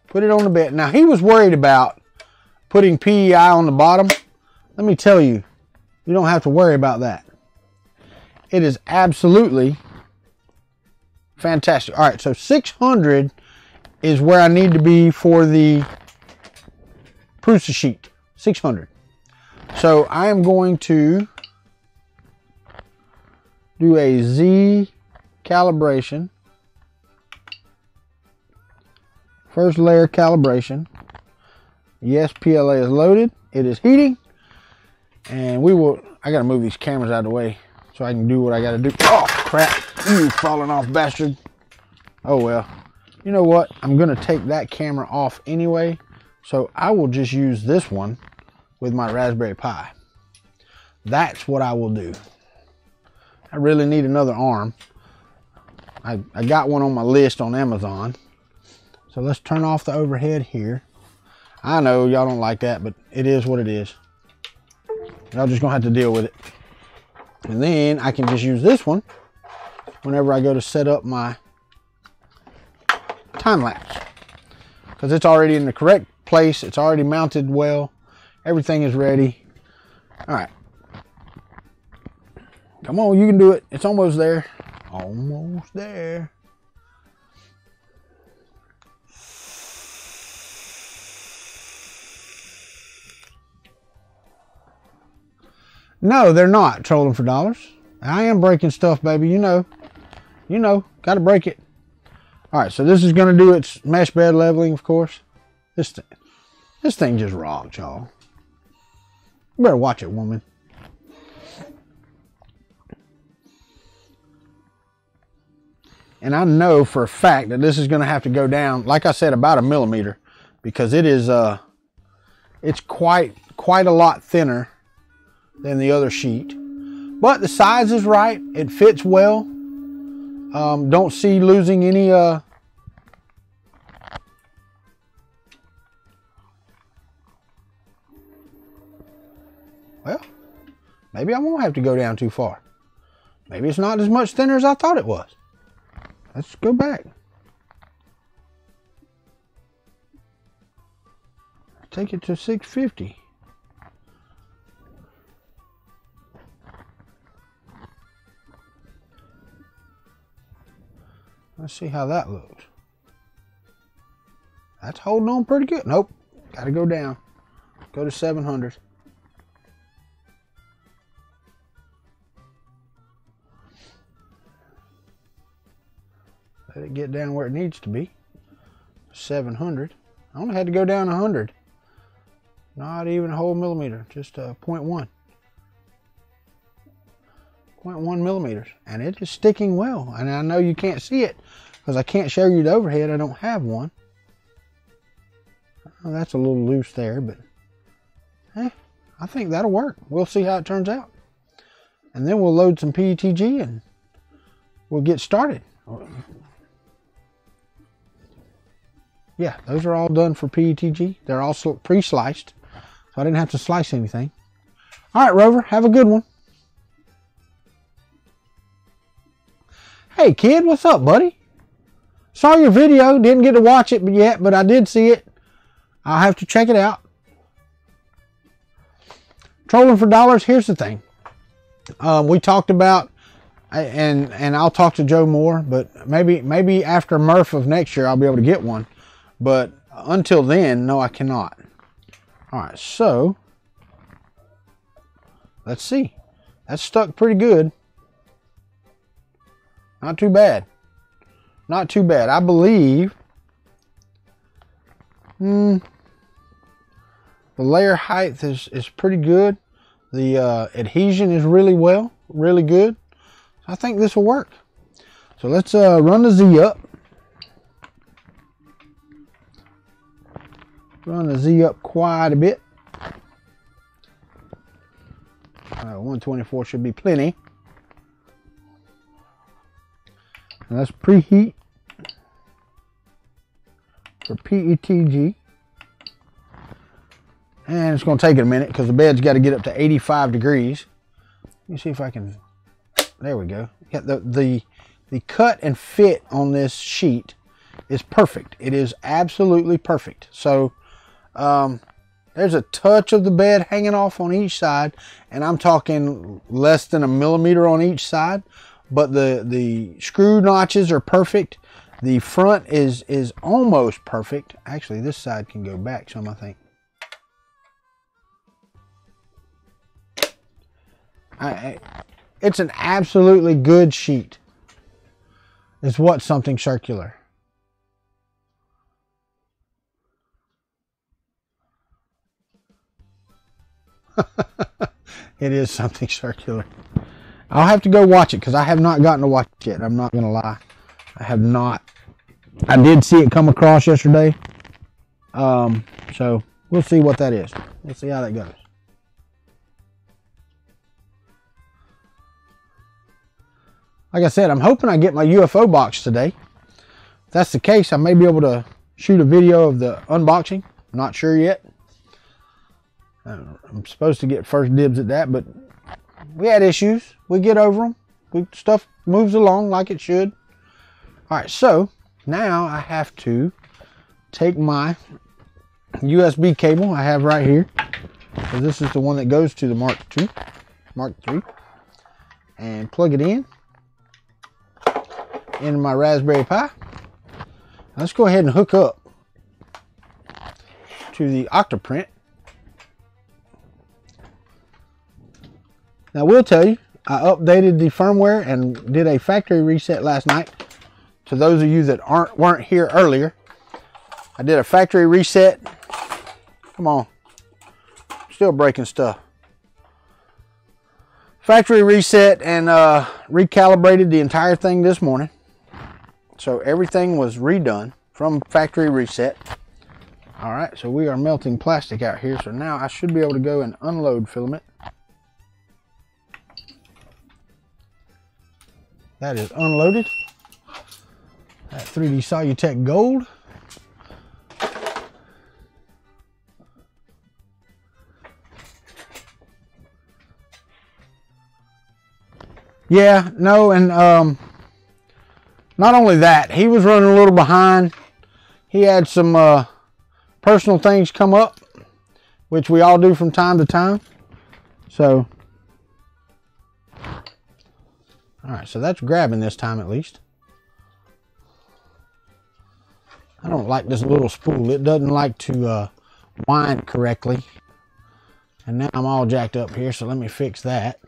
put it on the bed. Now he was worried about putting PEI on the bottom. Let me tell you, you don't have to worry about that. It is absolutely fantastic. All right, so 600 is where I need to be for the Prusa sheet. 600. So I am going to do a Z calibration. First layer calibration. Yes, PLA is loaded. It is heating. And we will, I gotta move these cameras out of the way so I can do what I gotta do. Oh, crap. You falling off, bastard. Oh, well. You know what? I'm gonna take that camera off anyway. So I will just use this one with my Raspberry Pi. That's what I will do. I really need another arm. I got one on my list on Amazon. So let's turn off the overhead here. I know y'all don't like that, but it is what it is. Y'all just gonna have to deal with it. And then I can just use this one whenever I go to set up my time lapse. Because it's already in the correct place. It's already mounted well. Everything is ready. All right. Come on, you can do it. It's almost there. Almost there. No, they're not trolling for dollars. I am breaking stuff, baby. You know, got to break it. All right, so this is going to do its mesh bed leveling, of course. This thing just rocked, y'all. You better watch it, woman. And I know for a fact that this is going to have to go down, like I said, about 1 millimeter, because it is, it's quite quite a lot thinner than the other sheet. But the size is right. It fits well. Don't see losing any well, maybe I won't have to go down too far. Maybe it's not as much thinner as I thought it was. Let's go back. Take it to 650. Let's see how that looks. That's holding on pretty good. Nope. Got to go down. Go to 700. Let it get down where it needs to be. 700. I only had to go down 100. Not even a whole millimeter. Just 0.1. 0.1 millimeters. And it is sticking well. And I know you can't see it because I can't show you the overhead. I don't have one. Oh, that's a little loose there, but I think that'll work. We'll see how it turns out. And then we'll load some PETG and we'll get started. Yeah, those are all done for PETG. They're also pre-sliced, so I didn't have to slice anything. All right, Rover, have a good one. Hey, kid, what's up, buddy? Saw your video, didn't get to watch it yet, but I did see it. I'll have to check it out. Trolling for dollars, here's the thing. We talked about, and I'll talk to Joe more, but maybe after Murph of next year, I'll be able to get one. But until then, no, I cannot. All right, so let's see. That's stuck pretty good. Not too bad. Not too bad. I believe the layer height is pretty good. The adhesion is really good. I think this will work. So let's run the Z up. Run the Z up quite a bit. 124 should be plenty. And let's preheat for PETG. And it's going to take it a minute because the bed's got to get up to 85 degrees. Let me see if I can. There we go. Yeah, the cut and fit on this sheet is perfect. It is absolutely perfect. So there's a touch of the bed hanging off on each side, and I'm talking less than a millimeter on each side. But the screw notches are perfect. The front is almost perfect. Actually, this side can go back some, I think. It's an absolutely good sheet. It's what something circular. It is something circular. I'll have to go watch it because I have not gotten to watch it yet. I'm not going to lie. I have not. I did see it come across yesterday. So we'll see what that is. We'll see how that goes. Like I said, I'm hoping I get my UFO box today. If that's the case, I may be able to shoot a video of the unboxing. I'm not sure yet. I'm supposed to get first dibs at that, but we had issues. We get over them. Stuff moves along like it should. All right, so now I have to take my USB cable I have right here. So this is the one that goes to the Mark III, and plug it in into my Raspberry Pi. Let's go ahead and hook up to the Octoprint. Now, I will tell you, I updated the firmware and did a factory reset last night. To those of you that weren't here earlier, I did a factory reset. Come on, still breaking stuff. Factory reset and recalibrated the entire thing this morning. So everything was redone from factory reset. All right, so we are melting plastic out here. So now I should be able to go and unload filament. That is unloaded. That 3D Solutech Gold. Yeah, no, and not only that, he was running a little behind. He had some personal things come up, which we all do from time to time. So, all right, so that's grabbing this time at least. I don't like this little spool. It doesn't like to wind correctly. And now I'm all jacked up here, so let me fix that.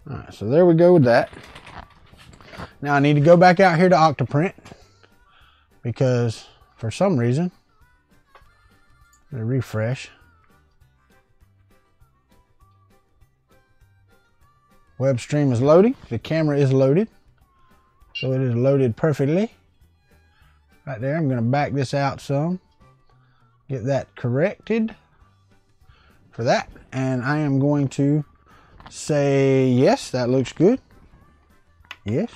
All right, so there we go with that. Now I need to go back out here to Octoprint because for some reason, I'm gonna refresh. Web stream is loading. The camera is loaded. So it is loaded perfectly. Right there, I'm gonna back this out some. Get that corrected for that. And I am going to say, yes, that looks good. Yes,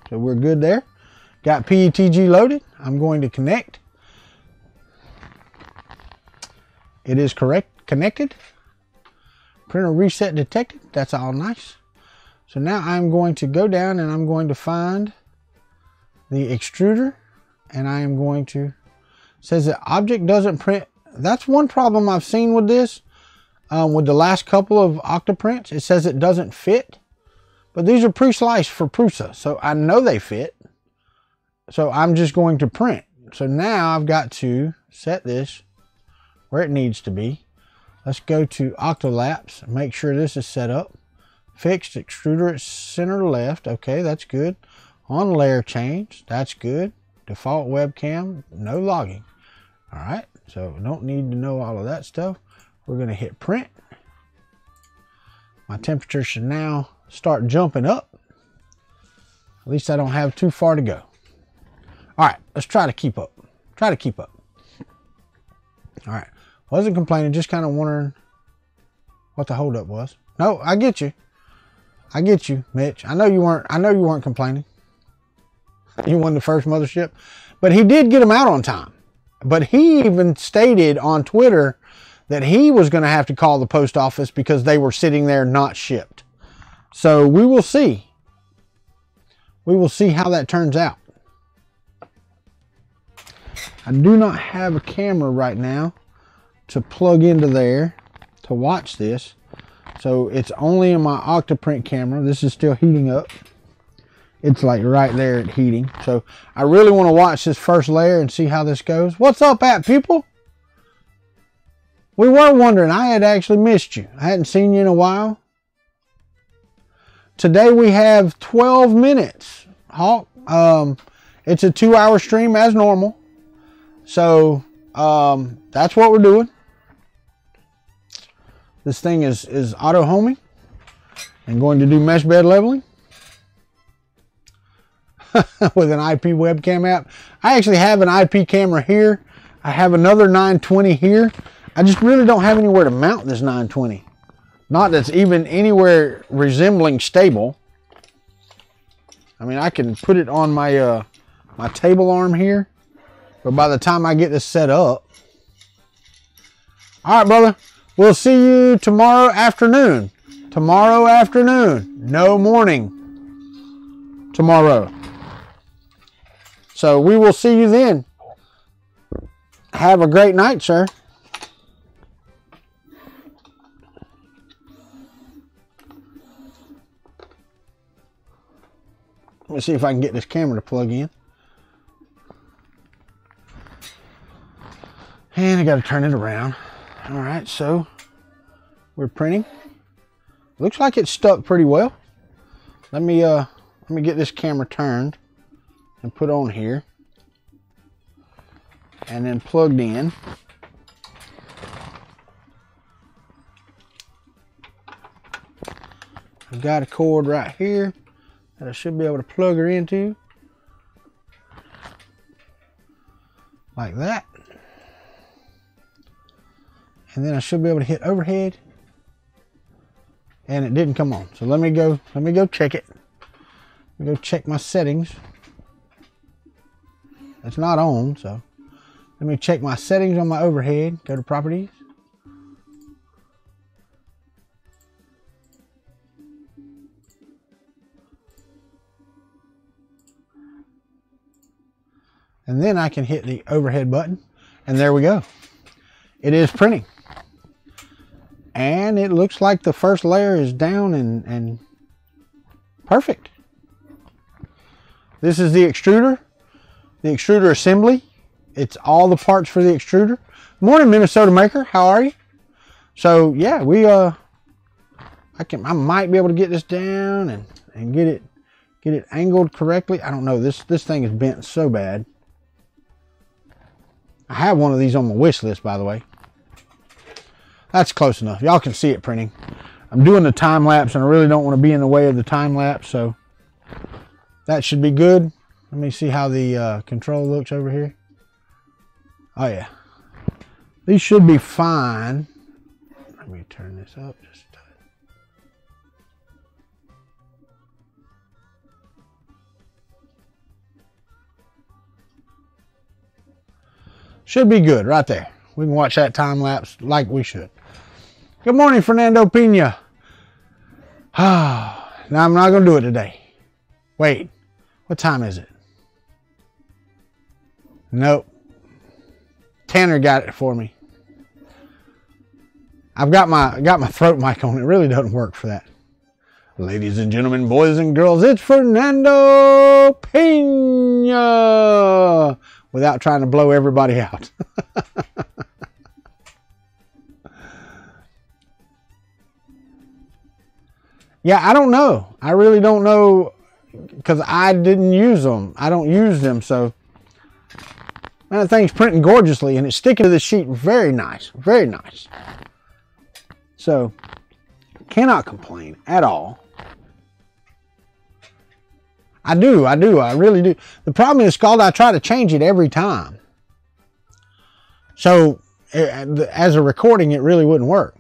so we're good there. Got PETG loaded. I'm going to connect. It is connected. Printer reset detected. That's all nice. So now I'm going to go down and I'm going to find the extruder, and I am going to, says that object doesn't print. That's one problem I've seen with this. With the last couple of Octoprints, it says it doesn't fit, but these are pre-sliced for Prusa, so I know they fit. So I'm just going to print. So now I've got to set this where it needs to be. Let's go to Octolapse and make sure this is set up. Fixed extruder at center left. Okay, that's good. On layer change, that's good. Default webcam, no logging. All right, so don't need to know all of that stuff. We're going to hit print. My temperature should now start jumping up. At least I don't have too far to go. All right, let's try to keep up. Try to keep up. All right, wasn't complaining, just kind of wondering what the holdup was. No, I get you. I get you, Mitch. I know you weren't complaining. You won the first mothership, but he did get them out on time. But he even stated on Twitter that he was going to have to call the post office because they were sitting there not shipped. So we will see. We will see how that turns out. I do not have a camera right now to plug into there to watch this. So it's only in my Octoprint camera. This is still heating up. It's like right there at heating. So I really want to watch this first layer and see how this goes. What's up, people? We were wondering. I had actually missed you. I hadn't seen you in a while. Today we have 12 minutes, Hawk. It's a 2-hour stream as normal. So that's what we're doing. This thing is auto homing and going to do mesh bed leveling with an IP webcam app. I actually have an IP camera here. I have another 920 here. I just really don't have anywhere to mount this 920. Not that's even anywhere resembling stable. I mean, I can put it on my my table arm here, but by the time I get this set up, all right, brother, we'll see you tomorrow afternoon. Tomorrow afternoon, no morning tomorrow. So we will see you then. Have a great night, sir. Let me see if I can get this camera to plug in. And I got to turn it around. All right, so we're printing. Looks like it's stuck pretty well. Let me get this camera turned and put on here. And then plugged in. I've got a cord right here that I should be able to plug her into. like that. And then I should be able to hit overhead. And it didn't come on. So let me go check it. Let me go check my settings. It's not on, so let me check my settings on my overhead. Go to properties. And then I can hit the overhead button, and there we go. It is printing. And it looks like the first layer is down and perfect. This is the extruder assembly. It's all the parts for the extruder. Morning, Minnesota Maker. How are you? So yeah, I might be able to get this down and get it angled correctly. I don't know. This thing is bent so bad. I have one of these on my wish list, by the way. That's close enough. Y'all can see it printing. I'm doing the time lapse and I really don't want to be in the way of the time lapse, so that should be good. Let me see how the control looks over here. Oh yeah. These should be fine. Let me turn this up just a touch. Should be good right there. We can watch that time lapse like we should. Good morning, Fernando Pena. Now I'm not going to do it today. Wait, what time is it? Nope. Tanner got it for me. I've got my throat mic on. It really doesn't work for that. Ladies and gentlemen, boys and girls, it's Fernando Pena. Without trying to blow everybody out. Yeah, I don't know. I really don't know because I didn't use them. I don't use them, so man, the thing's printing gorgeously and it's sticking to the sheet very nice. Very nice. So, cannot complain at all. I really do. The problem is, Scald, I try to change it every time. So, as a recording, it really wouldn't work.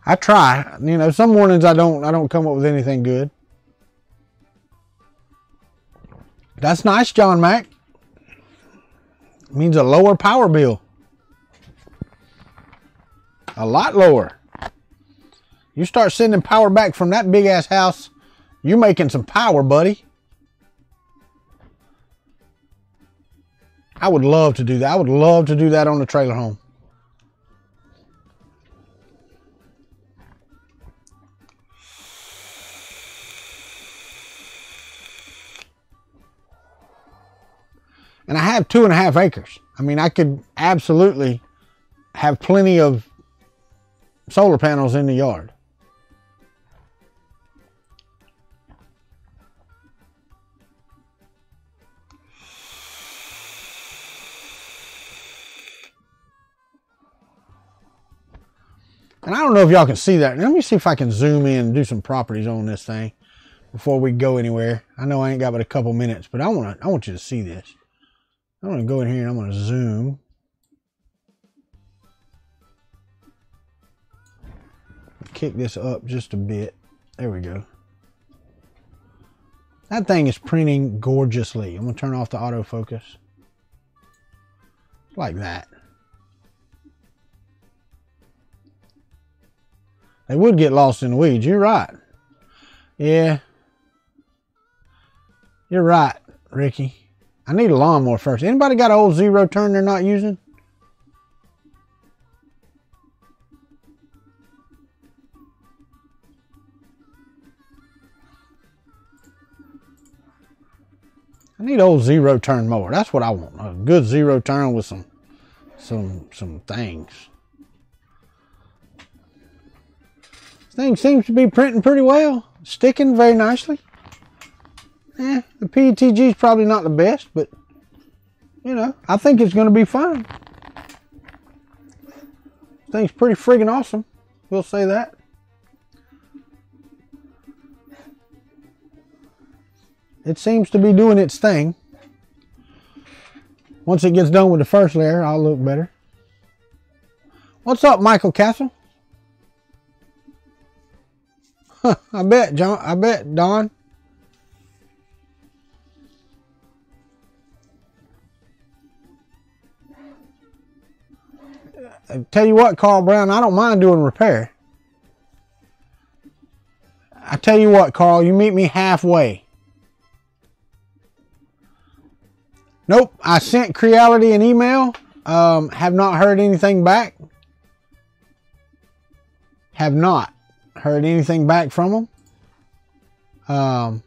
I try. You know, some mornings I don't come up with anything good. That's nice, John Mack. It means a lower power bill. A lot lower. You start sending power back from that big ass house, you're making some power, buddy. I would love to do that. I would love to do that on the trailer home. And I have 2.5 acres. I mean, I could absolutely have plenty of solar panels in the yard. And I don't know if y'all can see that. Let me see if I can zoom in and do some properties on this thing before we go anywhere. I know I ain't got but a couple minutes, but I want you to see this. I'm going to go in here and I'm going to zoom. Kick this up just a bit. There we go. That thing is printing gorgeously. I'm going to turn off the autofocus. Like that. They would get lost in the weeds. You're right. Yeah. You're right, Ricky. I need a lawnmower first. Anybody got an old zero turn they're not using? I need an old zero turn mower. That's what I want. A good zero turn with some things. This thing seems to be printing pretty well. Sticking very nicely. The PETG is probably not the best, but you know, I think it's going to be fun. Thing's pretty friggin' awesome. We'll say that. It seems to be doing its thing. Once it gets done with the first layer, I'll look better. What's up, Michael Castle? Huh, I bet, John. I bet, Don. I tell you what, Carl Brown, I don't mind doing repair. I tell you what, Carl, you meet me halfway. Nope, I sent Creality an email. Have not heard anything back. Have not heard anything back from them.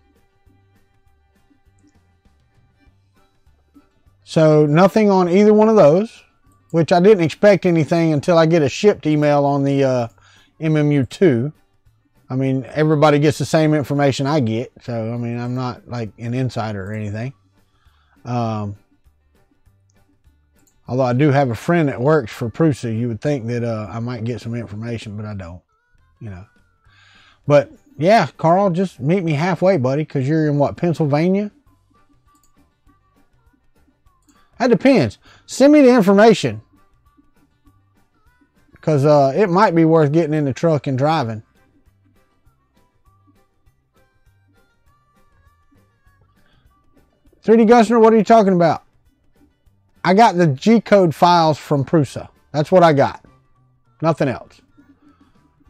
So nothing on either one of those, which I didn't expect anything until I get a shipped email on the MMU2. I mean, everybody gets the same information I get. So, I mean, I'm not like an insider or anything. Although I do have a friend that works for Prusa, you would think that I might get some information, but I don't, you know. But yeah, Carl, just meet me halfway, buddy, because you're in what, Pennsylvania? That depends. Send me the information, because it might be worth getting in the truck and driving. "3D Gusner, what are you talking about?" I got the G-code files from Prusa. That's what I got. Nothing else.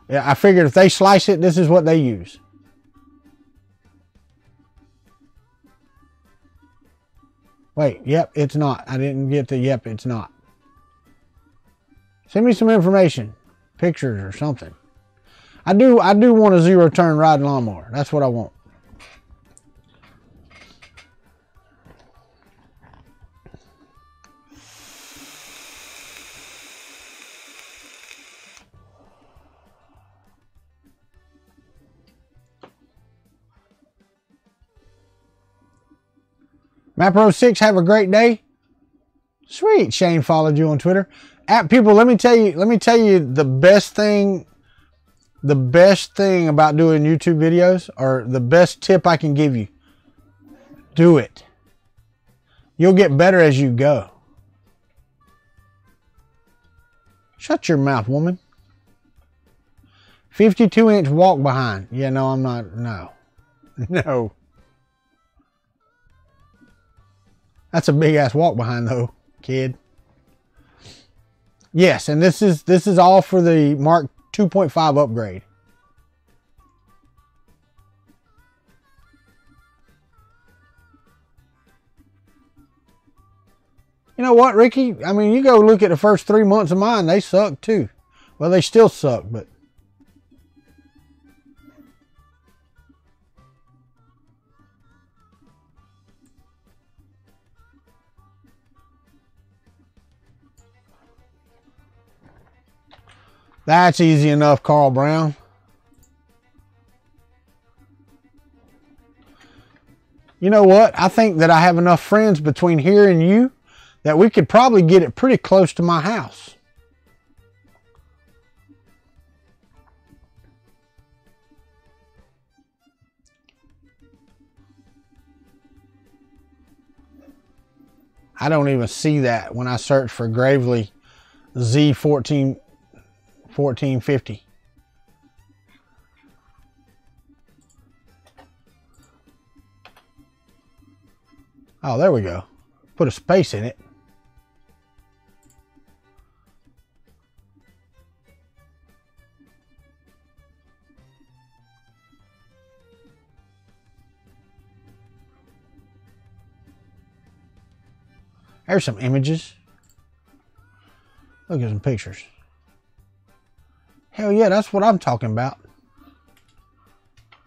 Yeah, I figured if they slice it, this is what they use. Wait, yep, it's not. I didn't get the yep, it's not. Send me some information. Pictures or something. I do want a zero-turn riding lawnmower. That's what I want. Mapro6, have a great day. Sweet. Shane followed you on Twitter. People, let me tell you the best thing about doing YouTube videos, or the best tip I can give you. Do it. You'll get better as you go. Shut your mouth, woman. 52-inch walk behind. Yeah, no, I'm not. No. No. That's a big ass walk behind though, kid. Yes, and this is all for the Mark 2.5 upgrade. You know what, Ricky? I mean, you go look at the first 3 months of mine, they suck too. Well, they still suck, but that's easy enough, Carl Brown. You know what? I think that I have enough friends between here and you that we could probably get it pretty close to my house. I don't even see that when I search for Gravely Z1450. Oh, there we go. Put a space in it. There's some images. Look at some pictures. Hell yeah, that's what I'm talking about.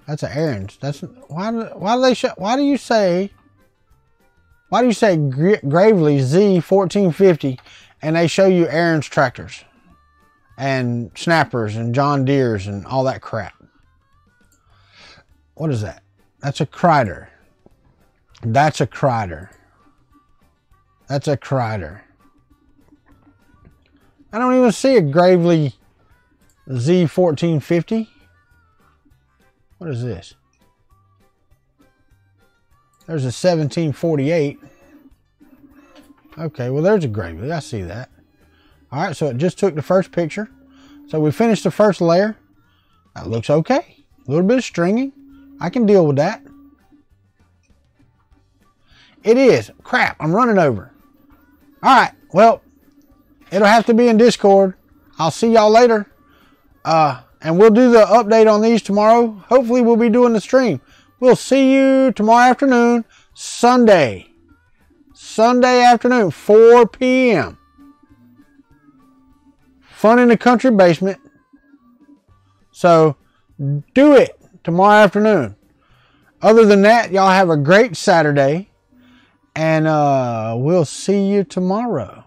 That's an Aaron's. That's why do they show? Why do you say Gravely Z1450 and they show you Aaron's tractors and snappers and John Deere's and all that crap? What is that? That's a Crider. That's a Crider. That's a Crider. I don't even see a Gravely Z1450. What is this? There's a 1748. Okay, well there's a Gravely. I see that. All right, so it just took the first picture. So we finished the first layer. That looks okay. A little bit of stringing. I can deal with that. It is. Crap, I'm running over. All right, well, it'll have to be in Discord. I'll see y'all later. And we'll do the update on these tomorrow. Hopefully we'll be doing the stream. We'll see you tomorrow afternoon, Sunday. Sunday afternoon, 4 p.m. Fun in the country basement. So do it tomorrow afternoon. Other than that, y'all have a great Saturday. And we'll see you tomorrow.